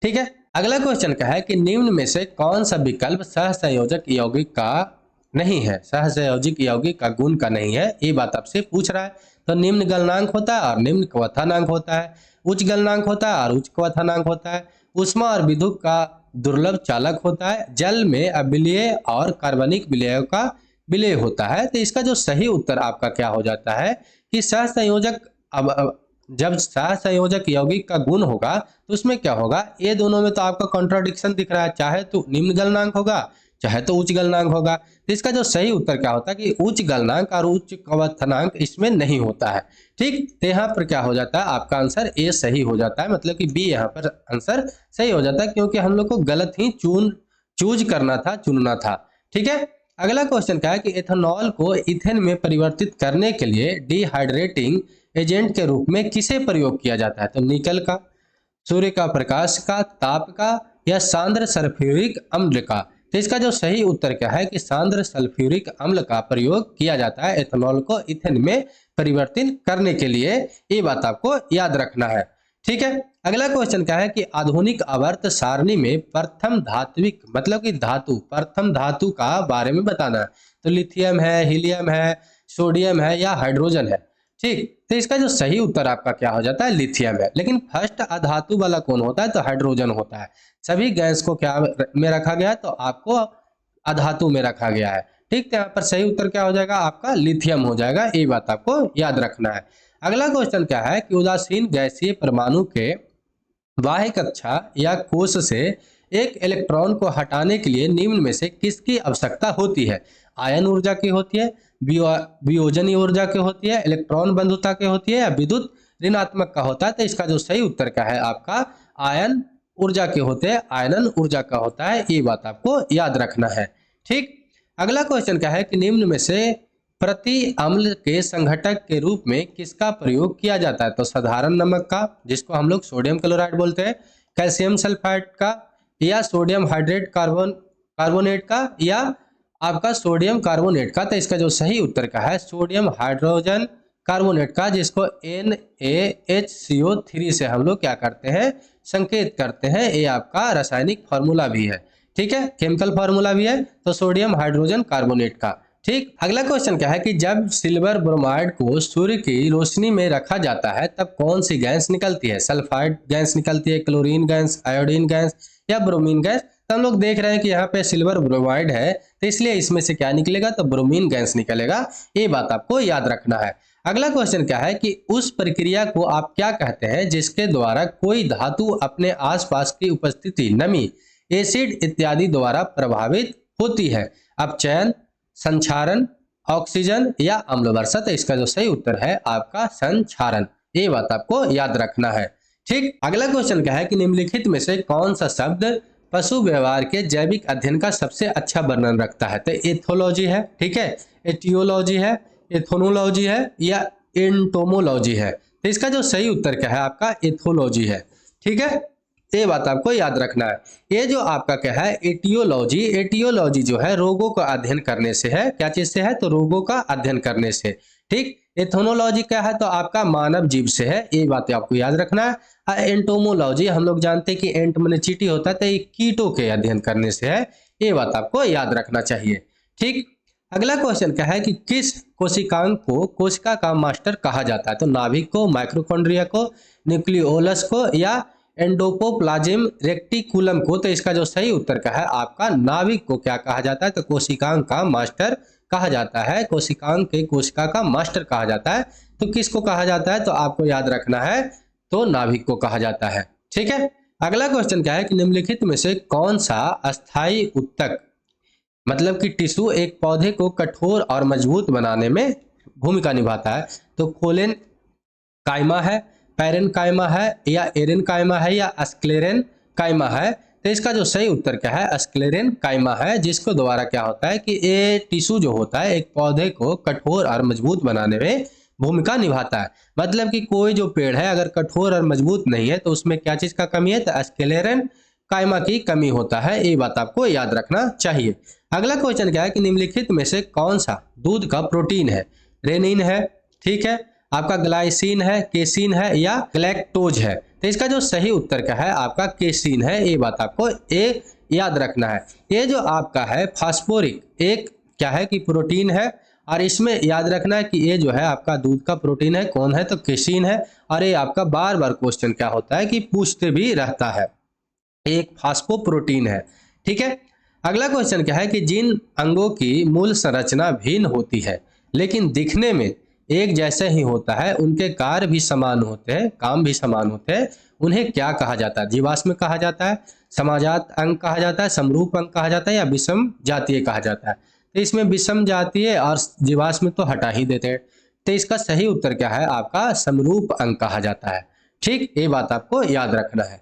ठीक है, अगला क्वेश्चन क्या है कि निम्न में से कौन सा विकल्प सहसंयोजक यौगिक का नहीं है? सहसंयोजक यौगिक का गुण का नहीं है, ये बात आपसे पूछ रहा है। तो निम्न गलनांक होता है और निम्न क्वथनांक होता है, उच्च गलनांक होता है और उच्च क्वथनांक होता है, ऊष्मा और विद्युत का दुर्लभ चालक होता है, जल में अम्लीय और कार्बनिक विलयों का विलय होता है। तो इसका जो सही उत्तर आपका क्या हो जाता है कि सहसंयोजक, अब जब सहसंयोजक यौगिक का गुण होगा तो उसमें क्या होगा? ये दोनों में तो आपका कॉन्ट्राडिक्शन दिख रहा है, चाहे तो निम्न गलनांक होगा चाहे तो उच्च गलनांक होगा। तो इसका जो सही उत्तर क्या होता है कि उच्च गलनांक और उच्च क्वथनांक इसमें नहीं होता है। ठीक, तो यहाँ पर क्या हो जाता है आपका आंसर ए सही हो जाता है, मतलब कि बी यहाँ पर आंसर सही हो जाता है, क्योंकि हम लोग को गलत ही चूज करना था, चुनना था। ठीक है, अगला क्वेश्चन क्या है कि एथेनॉल को इथेन में परिवर्तित करने के लिए डिहाइड्रेटिंग एजेंट के रूप में किसे प्रयोग किया जाता है? तो निकल का, सूर्य का प्रकाश का, ताप का, या सांद्र सल्फ्यूरिक अम्ल का? तो इसका जो सही उत्तर क्या है कि सांद्र सल्फ्यूरिक अम्ल का प्रयोग किया जाता है एथेनॉल को इथेन में परिवर्तित करने के लिए। ये बात आपको याद रखना है। ठीक है, अगला क्वेश्चन क्या है कि आधुनिक आवर्त सारणी में प्रथम धात्विक, मतलब कि धातु, प्रथम धातु का बारे में बताना है। तो लिथियम है, हीलियम है, सोडियम है, या हाइड्रोजन है? ठीक, तो इसका जो सही उत्तर आपका क्या हो जाता है? लिथियम है। लेकिन फर्स्ट अधातु वाला कौन होता है? तो हाइड्रोजन होता है। सभी गैस को क्या में रखा गया है? तो आपको अधातु में रखा गया है। ठीक, तो यहाँ पर सही उत्तर क्या हो जाएगा आपका? लिथियम हो जाएगा। ये बात आपको याद रखना है। अगला क्वेश्चन क्या है कि उदासीन गैसीय परमाणु के बाह्य कक्षा या कोश से एक इलेक्ट्रॉन को हटाने के लिए निम्न में से किसकी आवश्यकता होती है? आयन ऊर्जा की होती है, वियोजन ऊर्जा की होती है, इलेक्ट्रॉन बंधुता की होती है, या विद्युत ऋणात्मक का होता है? तो इसका जो सही उत्तर क्या है आपका? आयन ऊर्जा के होते हैं, आयनन ऊर्जा का होता है। ये बात आपको याद रखना है। ठीक, अगला क्वेश्चन क्या है कि निम्न में से प्रति अम्ल के संघटक के रूप में किसका प्रयोग किया जाता है? तो साधारण नमक का, जिसको हम लोग सोडियम क्लोराइड बोलते हैं, कैल्शियम सल्फाइड का, या सोडियम हाइड्रेट कार्बोनेट का, या आपका सोडियम कार्बोनेट का? तो इसका जो सही उत्तर का है सोडियम हाइड्रोजन कार्बोनेट का, जिसको NaHCO3 से हम लोग क्या करते हैं? संकेत करते हैं। ये आपका रासायनिक फॉर्मूला भी है। ठीक है, केमिकल फार्मूला भी है, तो सोडियम हाइड्रोजन कार्बोनेट का। ठीक, अगला क्वेश्चन क्या है कि जब सिल्वर ब्रोमाइड को सूर्य की रोशनी में रखा जाता है तब कौन सी गैस निकलती है? सल्फाइड गैस निकलती है, क्लोरीन गैस, आयोडीन गैस या ब्रोमीन गैस? तो हम लोग देख रहे हैं कि यहाँ पे सिल्वर ब्रोमाइड है, तो इसलिए इसमें से क्या निकलेगा? तो ब्रोमीन गैस निकलेगा। ये बात आपको याद रखना है। अगला क्वेश्चन क्या है कि उस प्रक्रिया को आप क्या कहते हैं जिसके द्वारा कोई धातु अपने आसपास की उपस्थिति, नमी, एसिड इत्यादि द्वारा प्रभावित होती है? अपचयन, संक्षारण, ऑक्सीजन या अम्ल वर्षा? तो इसका जो सही उत्तर है आपका संक्षारण। ये बात आपको याद रखना है। ठीक, अगला क्वेश्चन क्या है कि निम्नलिखित में से कौन सा शब्द पशु व्यवहार के जैविक अध्ययन का सबसे अच्छा वर्णन रखता है? तो एथोलॉजी है, ठीक है, एटियोलॉजी है, एथोनोलॉजी है या एंटोमोलॉजी है? तो इसका जो सही उत्तर क्या है आपका एथोलॉजी है। ठीक है, ये बात आपको याद रखना है। ये जो आपका क्या है एटियोलॉजी, एटियोलॉजी जो है रोगों का अध्ययन करने से है। क्या चीज से है? तो रोगों का अध्ययन करने से। ठीक, एथोनोलॉजी क्या है? तो आपका मानव जीव से है, ये बात आपको याद रखना है। एंटोमोलॉजी हम लोग जानते हैं कि एंट माने चींटी होता है, तो ये कीटों के अध्ययन करने से है। ये बात आपको याद रखना चाहिए। ठीक, अगला क्वेश्चन क्या है कि किस कोशिकांग को कोशिका का मास्टर कहा जाता है? तो नाभिक को, माइक्रोकॉन्ड्रिया को, न्यूक्लियोलस को या एंडोप्लाज्म रेक्टिकुलम को? तो इसका जो सही उत्तर क्या है आपका नाभिक को क्या कहा जाता है? तो कोशिकांग का मास्टर कहा जाता है। कोशिकांग के कोशिका का मास्टर कहा जाता है। तो किसको कहा जाता है? तो आपको याद रखना है, तो नाभिक को कहा जाता है। ठीक है, अगला क्वेश्चन क्या है कि निम्नलिखित में से कौन सा अस्थायी उत्तक, मतलब कि टिश्यू, एक पौधे को कठोर और मजबूत बनाने में भूमिका निभाता है? तो कोलेन कायमा है, पैरेन कायमा है या एरेन कायमा है या स्क्लेरेन कायमा है? तो इसका जो सही उत्तर क्या है? स्क्लेरेन कायमा है, जिसको द्वारा क्या होता है कि ये टिश्यू जो होता है एक पौधे को कठोर और मजबूत बनाने में भूमिका निभाता है। मतलब कि कोई जो पेड़ है अगर कठोर और मजबूत नहीं है तो उसमें क्या चीज का कमी है? तो स्क्लेरेन कायमा की कमी होता है। ये बात आपको याद रखना चाहिए। अगला क्वेश्चन क्या है कि निम्नलिखित में से कौन सा दूध का प्रोटीन है? रेनिन है, ठीक है, आपका ग्लाइसिन है, केसिन है या ग्लैक्टोज है? तो इसका जो सही उत्तर क्या है आपका केसिन है। ये बात आपको याद रखना है। ये जो आपका है फास्फोरिक एक क्या है कि प्रोटीन है, और इसमें याद रखना है कि ये जो है आपका दूध का प्रोटीन है, कौन है? तो केसिन है। और ये आपका बार बार क्वेश्चन क्या होता है कि पूछते भी रहता है, एक फास्फोप्रोटीन है। ठीक है, अगला क्वेश्चन क्या है कि जिन अंगों की मूल संरचना भिन्न होती है लेकिन दिखने में एक जैसे ही होता है, उनके कार्य भी समान होते हैं, काम भी समान होते हैं, उन्हें क्या कहा जाता है? जीवाश्म कहा जाता है, समाजात अंग कहा जाता है, समरूप अंग कहा जाता है या विषम जातीय कहा जाता है? तो इसमें विषम जातीय और जीवाश्म तो हटा ही देते हैं। तो इसका सही उत्तर क्या है आपका समरूप अंग कहा जाता है। ठीक, ये बात आपको याद रखना है।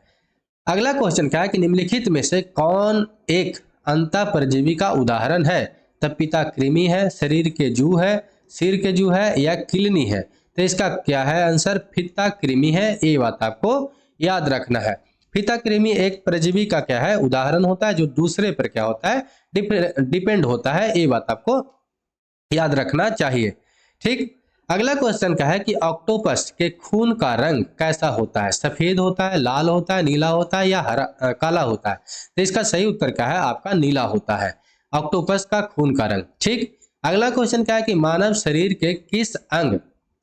अगला क्वेश्चन क्या है कि निम्नलिखित में से कौन एक अंतःपरजीवी का उदाहरण है? तब पिता कृमि है, शरीर के जू है, सिर के जू है या किलनी है? तो इसका क्या है आंसर? फित्ता कृमि है। ये बात आपको याद रखना है। फित्ता कृमि एक परजीवी का क्या है उदाहरण होता है, जो दूसरे पर क्या होता है डिपेंड होता है। ये बात आपको याद रखना चाहिए। ठीक, अगला क्वेश्चन क्या है कि ऑक्टोपस के खून का रंग कैसा होता है? सफेद होता है, लाल होता है, नीला होता है या हरा काला होता है? तो इसका सही उत्तर क्या है आपका? नीला होता है ऑक्टोपस का खून का रंग। ठीक, अगला क्वेश्चन क्या है कि मानव शरीर के किस अंग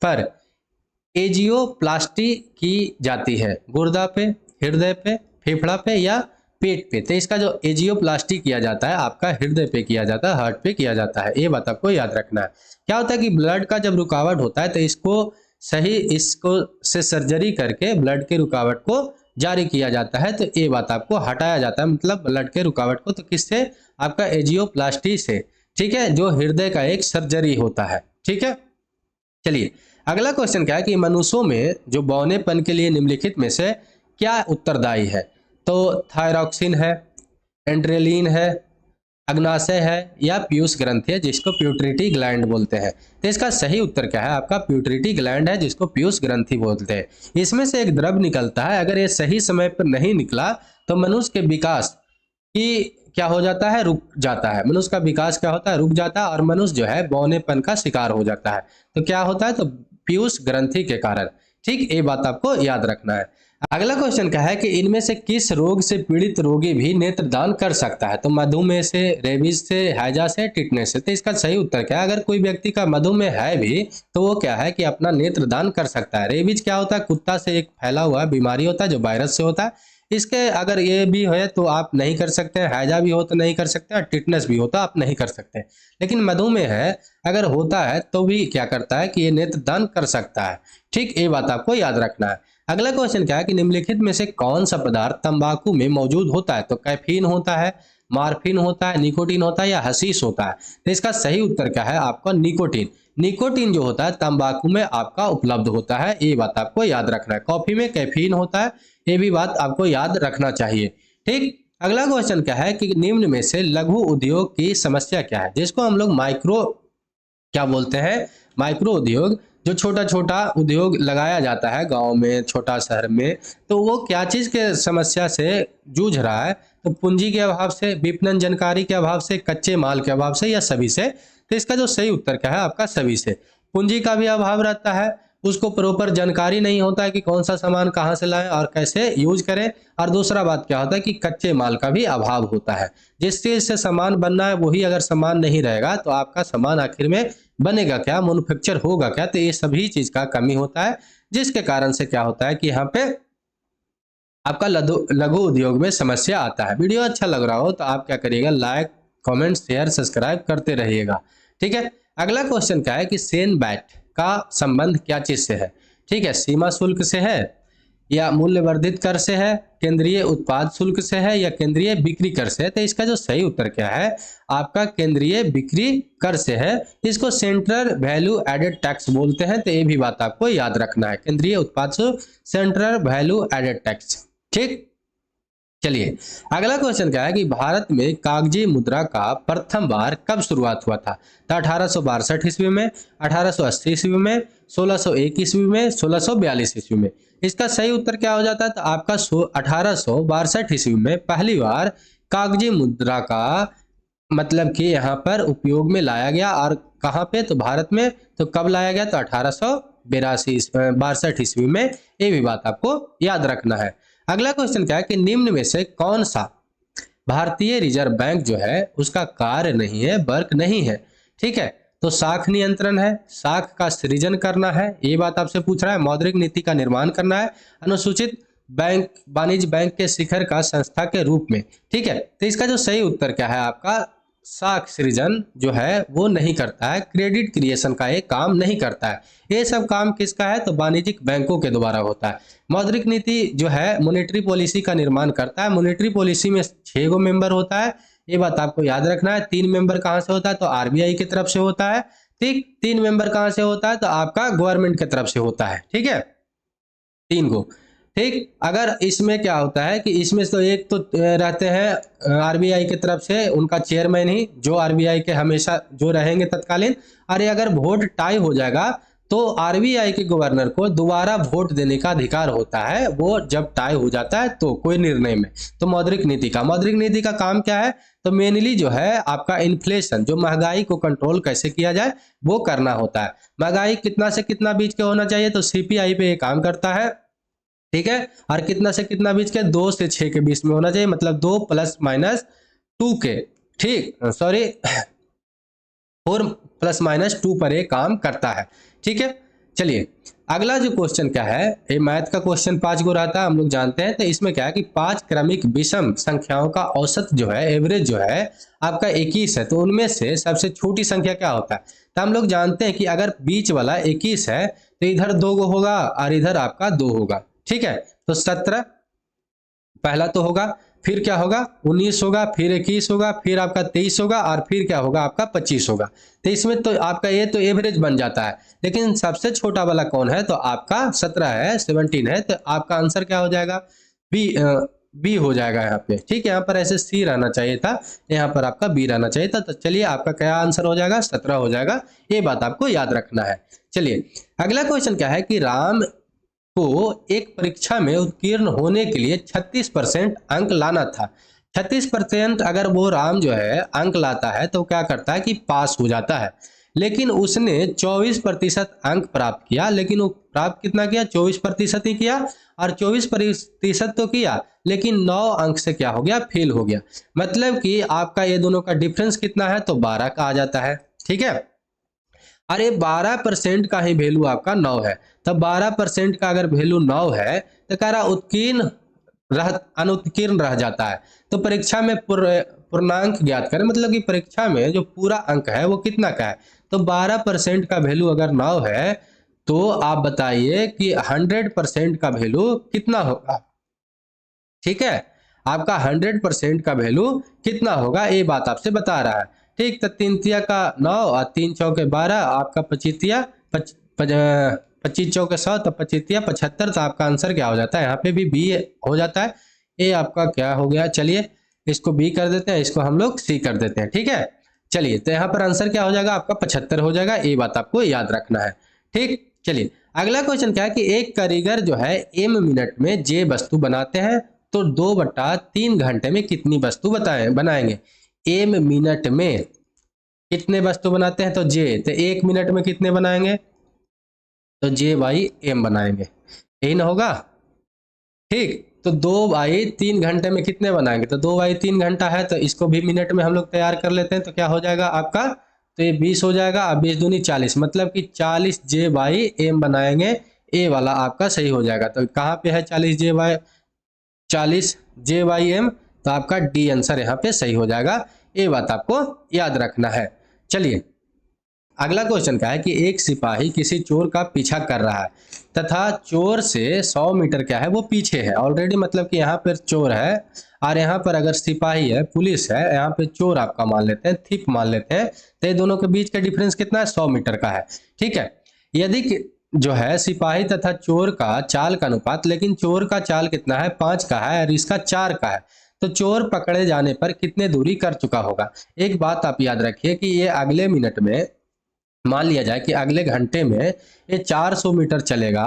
पर एजियोप्लास्टी की जाती है? गुर्दा पे, हृदय पे, फेफड़ा पे या पेट पे? तो इसका जो एजियोप्लास्टी किया जाता है आपका हृदय पे किया जाता है, हार्ट पे किया जाता है। ये बात आपको याद रखना है। क्या होता है कि ब्लड का जब रुकावट होता है तो इसको से सर्जरी करके ब्लड के रुकावट को जारी किया जाता है। तो ये बात आपको हटाया जाता है, मतलब ब्लड के रुकावट को। तो किससे? आपका एजियोप्लास्टी से। ठीक है, जो हृदय का एक सर्जरी होता है। ठीक है, चलिए अगला क्वेश्चन क्या है कि मनुष्यों में जो बौनेपन के लिए निम्नलिखित में से क्या उत्तरदायी है? तो थायरॉक्सिन है, एंड्रेलिन है, अग्नाशय है या पीयूष ग्रंथि है, जिसको प्यूटरिटी ग्लैंड बोलते हैं? तो इसका सही उत्तर क्या है आपका? प्यूटरिटी ग्लैंड है, जिसको पीयूष ग्रंथि बोलते हैं। इसमें से एक द्रव निकलता है, अगर ये सही समय पर नहीं निकला तो मनुष्य के विकास की क्या हो जाता है? रुक जाता है। मनुष्य का विकास क्या होता है? रुक जाता है और मनुष्य जो है बौनेपन का शिकार हो जाता है। तो क्या होता है? तो पीयूष ग्रंथि के कारण। ठीक, ये बात आपको याद रखना है। अगला क्वेश्चन क्या है कि इनमें से किस रोग से पीड़ित रोगी भी नेत्रदान कर सकता है? तो मधुमेह से, रेबीज से, हैजा से, टिटनेस से। तो इसका सही उत्तर क्या है? अगर कोई व्यक्ति का मधुमेह है भी तो वो क्या है कि अपना नेत्रदान कर सकता है। रेबीज क्या होता है? कुत्ता से एक फैला हुआ बीमारी होता है जो वायरस से होता है। इसके अगर ये भी है तो आप नहीं कर सकते हैं, हैजा भी हो तो नहीं कर सकते, और टिटनेस भी होता आप नहीं कर सकते। लेकिन मधुमेह है अगर होता है तो भी क्या करता है कि ये नेत्रदान कर सकता है। ठीक, ये बात आपको याद रखना है। अगला क्वेश्चन क्या है कि निम्नलिखित में से कौन सा पदार्थ तंबाकू में मौजूद होता है? तो कैफीन होता है, मार्फिन होता है, निकोटीन होता है या हशीश होता है? तो इसका सही उत्तर क्या है आपका? निकोटीन। निकोटीन जो होता है तंबाकू में आपका उपलब्ध होता है, ये बात आपको याद रखना है। कॉफी में कैफीन होता है, ये भी बात आपको याद रखना चाहिए। ठीक, अगला क्वेश्चन क्या है कि निम्न में से लघु उद्योग की समस्या क्या है? जिसको हम लोग माइक्रो क्या बोलते हैं? माइक्रो उद्योग, जो छोटा छोटा उद्योग लगाया जाता है गांव में, छोटा शहर में, तो वो क्या चीज के समस्या से जूझ रहा है? तो पूंजी के अभाव से, विपणन जानकारी के अभाव से, कच्चे माल के अभाव से या सभी से? तो इसका जो सही उत्तर क्या है आपका? सभी से। पूंजी का भी अभाव रहता है, उसको प्रॉपर जानकारी नहीं होता है कि कौन सा सामान कहाँ से लाएं और कैसे यूज करें, और दूसरा बात क्या होता है कि कच्चे माल का भी अभाव होता है। जिस चीज से सामान बनना है वही अगर सामान नहीं रहेगा तो आपका सामान आखिर में बनेगा क्या, मैन्युफैक्चर होगा क्या? तो ये सभी चीज का कमी होता है, जिसके कारण से क्या होता है कि यहाँ पे आपका लघु उद्योग में समस्या आता है। वीडियो अच्छा लग रहा हो तो आप क्या करिएगा? लाइक, कमेंट, शेयर, सब्सक्राइब करते रहिएगा। ठीक है, अगला क्वेश्चन क्या है कि सेन बैट का संबंध क्या चीज से है? ठीक है, सीमा शुल्क से है, या मूल्य वर्धित कर से है, केंद्रीय उत्पाद शुल्क से है, या केंद्रीय बिक्री कर से है? तो इसका जो सही उत्तर क्या है आपका? केंद्रीय बिक्री कर से है। इसको सेंट्रल वैल्यू एडेड टैक्स बोलते हैं, तो ये भी बात आपको याद रखना है। केंद्रीय उत्पाद शुल्क, सेंट्रल वैल्यू एडेड टैक्स। ठीक, चलिए अगला क्वेश्चन क्या है कि भारत में कागजी मुद्रा का प्रथम बार कब शुरुआत हुआ था? तो 1862 ईस्वी में, 1880 ईस्वी में, 1601 ईस्वी में, 1642 ईस्वी में। इसका सही उत्तर क्या हो जाता है? तो आपका 1862 ईस्वी में पहली बार कागजी मुद्रा का मतलब कि यहाँ पर उपयोग में लाया गया। और कहाँ पे? तो भारत में। तो कब लाया गया? तो 1862 ईस्वी में। ये भी बात आपको याद रखना है। अगला क्वेश्चन क्या है कि निम्न में से कौन सा भारतीय रिजर्व बैंक जो है उसका कार्य नहीं है, वर्क नहीं है? ठीक है, तो साख नियंत्रण है, साख का सृजन करना है, ये बात आपसे पूछ रहा है। मौद्रिक नीति का निर्माण करना है, अनुसूचित बैंक, वाणिज्य बैंक के शिखर का संस्था के रूप में। ठीक है, तो इसका जो सही उत्तर क्या है आपका? साख सृजन जो है वो नहीं करता है, क्रेडिट क्रिएशन का ये काम नहीं करता है। ये सब काम किसका है? तो वाणिज्यिक बैंकों के द्वारा होता है। मौद्रिक नीति जो है मॉनेटरी पॉलिसी का निर्माण करता है। मॉनेटरी पॉलिसी में 6 गो मेंबर होता है, ये बात आपको याद रखना है। 3 मेंबर कहाँ से होता है? तो आरबीआई की तरफ से होता है। ठीक, 3 मेंबर कहाँ से होता है? तो आपका गवर्नमेंट की तरफ से होता है। ठीक है, 3 गो। ठीक, अगर इसमें क्या होता है कि इसमें तो एक तो रहते हैं आरबीआई की तरफ से उनका चेयरमैन ही, जो आरबीआई के हमेशा जो रहेंगे तत्कालीन। अरे अगर वोट टाई हो जाएगा तो आरबीआई के गवर्नर को दोबारा वोट देने का अधिकार होता है, वो जब टाई हो जाता है तो कोई निर्णय में। तो मौद्रिक नीति का काम क्या है? तो मेनली जो है आपका इन्फ्लेशन, जो महंगाई को कंट्रोल कैसे किया जाए वो करना होता है। महंगाई कितना से कितना बीच के होना चाहिए? तो सीपीआई पे ये काम करता है। ठीक है, और कितना से कितना बीच के? 2 से 6 के बीच में होना चाहिए, मतलब 2 ± 2 के। ठीक, सॉरी 4 ± 2 पर ये काम करता है। ठीक है, चलिए अगला जो क्वेश्चन क्या है, ये मैथ का क्वेश्चन 5 गो रहता है, हम लोग जानते हैं। तो इसमें क्या है कि 5 क्रमिक विषम संख्याओं का औसत जो है, एवरेज जो है आपका 21 है। तो उनमें से सबसे छोटी संख्या क्या होता है? तो हम लोग जानते हैं कि अगर बीच वाला 21 है तो इधर 2 गो होगा और इधर आपका 2 होगा। ठीक है, तो 17 पहला तो होगा, फिर क्या होगा? 19 होगा, फिर 21 होगा, फिर आपका 23 होगा, और फिर क्या होगा? आपका 25 होगा। तो इसमें तो आपका ये तो एवरेज बन जाता है। लेकिन सबसे छोटा वाला कौन है? तो आपका 17 है, 17 है। तो आपका आंसर क्या हो जाएगा? बी हो जाएगा यहाँ पे। ठीक है, यहाँ पर ऐसे सी रहना चाहिए था, यहाँ पर आपका बी रहना चाहिए था। तो चलिए आपका क्या आंसर हो जाएगा? 17 हो जाएगा। ये बात आपको याद रखना है। चलिए अगला क्वेश्चन क्या है कि राम को एक परीक्षा में उत्तीर्ण होने के लिए 36% अंक लाना था। 36% अगर वो राम जो है अंक लाता है तो क्या करता है कि पास हो जाता है। लेकिन उसने 24% अंक प्राप्त किया, लेकिन वो प्राप्त कितना किया, 24% ही किया, और 24% तो किया लेकिन 9 अंक से क्या हो गया, फेल हो गया। मतलब कि आपका ये दोनों का डिफरेंस कितना है, तो 12 का आ जाता है। ठीक है, अरे 12% का ही वैल्यू आपका 9 है, तो 12% का अगर वैल्यू 9 है तो कह रहा उत्कीर्ण अनुत्कीर्ण रह जाता है। तो परीक्षा में पूर्णांक ज्ञात करें, मतलब कि परीक्षा में जो पूरा अंक है वो कितना का है, तो 12% का वैल्यू अगर 9 है तो आप बताइए कि 100% का वैल्यू कितना होगा। ठीक है, आपका 100% का वैल्यू कितना होगा, ये बात आपसे बता रहा है। ठीक, तो 3 तिया का 9 और 3 चौके 12, आपका 25 तिया 25 चौके 100, तो 25 तिया 75, तो आपका आंसर क्या हो जाता है, यहाँ पे भी बी हो जाता है। ये आपका क्या हो गया, चलिए इसको बी कर देते हैं, इसको हम लोग सी कर देते हैं। ठीक है, चलिए तो यहाँ पर आंसर क्या हो जाएगा, आपका 75 हो जाएगा। ये बात आपको याद रखना है। ठीक, चलिए अगला क्वेश्चन क्या है कि एक कारीगर जो है m मिनट में जे वस्तु बनाते हैं, तो 2/3 घंटे में कितनी वस्तु बनाएंगे। m मिनट में कितने वस्तु बनाते हैं, तो जे, तो 1 मिनट में कितने बनाएंगे, तो जे बाई m बनाएंगे, यही ना होगा। ठीक, तो 2/3 घंटे में कितने बनाएंगे, तो 2/3 घंटा है, तो इसको भी मिनट में हम लोग तैयार कर लेते हैं, तो क्या हो जाएगा आपका, तो ये 20 हो जाएगा, अब 20 दूनी 40, मतलब कि 40 जे बाई एम बनाएंगे। ए वाला आपका सही हो जाएगा। तो कहाँ पे है 40 जे बाई एम, तो आपका डी आंसर यहाँ पे सही हो जाएगा। ये बात आपको याद रखना है। चलिए अगला क्वेश्चन क्या है कि एक सिपाही किसी चोर का पीछा कर रहा है तथा चोर से 100 मीटर क्या है वो पीछे है ऑलरेडी, मतलब कि यहाँ पर चोर है और यहाँ पर अगर सिपाही है, पुलिस है, यहाँ पे चोर आपका मान लेते हैं, थिप मान लेते हैं, तो ये दोनों के बीच का डिफरेंस कितना है, 100 मीटर का है। ठीक है, यदि जो है सिपाही तथा चोर का चाल का अनुपात, लेकिन चोर का चाल कितना है, 5 का है और इसका 4 का है, तो चोर पकड़े जाने पर कितने दूरी कर चुका होगा। एक बात आप याद रखिए कि ये अगले मिनट में, मान लिया जाए कि अगले घंटे में ये 400 मीटर चलेगा,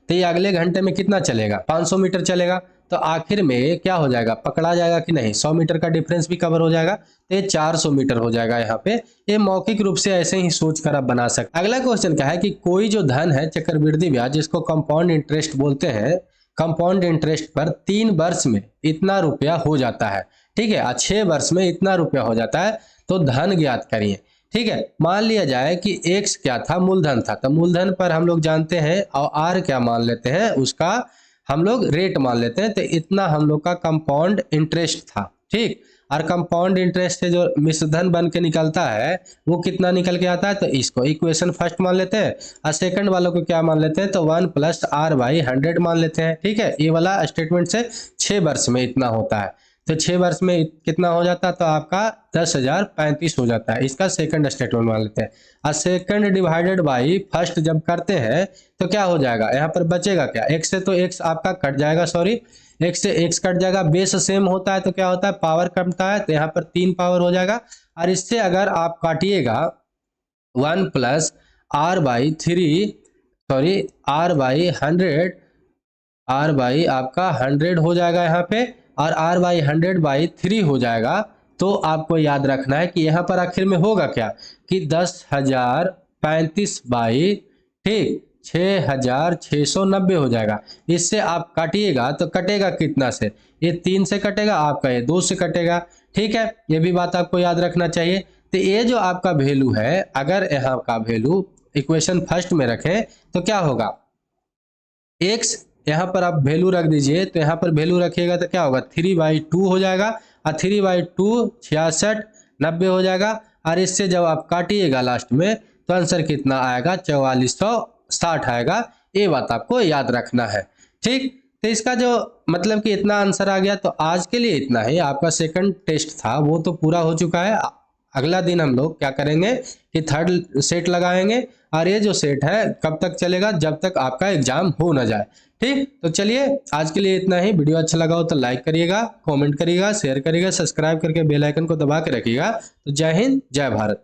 तो ये अगले घंटे में कितना चलेगा, 500 मीटर चलेगा, तो आखिर में क्या हो जाएगा, पकड़ा जाएगा कि नहीं, 100 मीटर का डिफरेंस भी कवर हो जाएगा, तो ये 400 मीटर हो जाएगा यहाँ पे। ये मौखिक रूप से ऐसे ही सोच कर आप बना सकते। अगला क्वेश्चन क्या है कि कोई जो धन है चक्रवृद्धि ब्याज, जिसको कंपाउंड इंटरेस्ट बोलते हैं, कंपाउंड इंटरेस्ट पर 3 वर्ष में इतना रुपया हो जाता है। ठीक है, 6 वर्ष में इतना रुपया हो जाता है, तो धन ज्ञात करिए। ठीक है, मान लिया जाए कि x क्या था, मूलधन था, तो मूलधन पर हम लोग जानते हैं, और r क्या मान लेते हैं, उसका हम लोग रेट मान लेते हैं, तो इतना हम लोग का कंपाउंड इंटरेस्ट था। ठीक, और कंपाउंड इंटरेस्ट से जो मिश्रधन बन के निकलता है वो कितना निकल के आता है, तो इसको इक्वेशन फर्स्ट मान लेते हैं, और सेकंड वालों को क्या मान लेते हैं, तो 1 + r/100 मान लेते हैं। ठीक है, ये वाला स्टेटमेंट से 6 वर्ष में इतना होता है, तो 6 वर्ष में कितना हो जाता है, तो आपका 10,035 हो जाता है। इसका सेकंड स्टेटमेंट मान लेते हैं, और सेकंड डिवाइडेड बाई फर्स्ट जब करते हैं तो क्या हो जाएगा, यहाँ पर बचेगा क्या, x से तो x आपका कट जाएगा, सॉरी x से x कट जाएगा, बेस सेम होता है तो क्या होता है, पावर कटता है, तो यहाँ पर 3 पावर हो जाएगा, और इससे अगर आप काटिएगा 1 + r/3, सॉरी r/100, r/ आपका 100 हो जाएगा यहाँ पे, और r/100/3 हो जाएगा। तो आपको याद रखना है कि यहाँ पर आखिर में होगा क्या कि 10,035 बाई, ठीक, 6,690 हो जाएगा। इससे आप काटिएगा तो कटेगा कितना से, ये 3 से कटेगा, आपका ये 2 से कटेगा। ठीक है, ये भी बात आपको याद रखना चाहिए। तो ये जो आपका वैल्यू है, अगर यहाँ का वैल्यू इक्वेशन फर्स्ट में रखें तो क्या होगा, x यहाँ पर आप वैल्यू रख दीजिए, तो यहाँ पर वैल्यू रखिएगा तो क्या होगा, 3/2 हो जाएगा, और 3/2 66 90 हो जाएगा, और इससे जब आप काटिएगा लास्ट में तो आंसर कितना आएगा, 4460 आएगा। ये बात आपको याद रखना है। ठीक, तो इसका जो मतलब कि इतना आंसर आ गया। तो आज के लिए इतना ही, आपका सेकंड टेस्ट था वो तो पूरा हो चुका है। अगला दिन हम लोग क्या करेंगे कि थर्ड सेट लगाएंगे, और ये जो सेट है कब तक चलेगा, जब तक आपका एग्जाम हो ना जाए। ठीक, तो चलिए आज के लिए इतना ही। वीडियो अच्छा लगा हो तो लाइक करिएगा, कमेंट करिएगा, शेयर करिएगा, सब्सक्राइब करके बेल आइकन को दबा के रखिएगा। तो जय हिंद, जय भारत।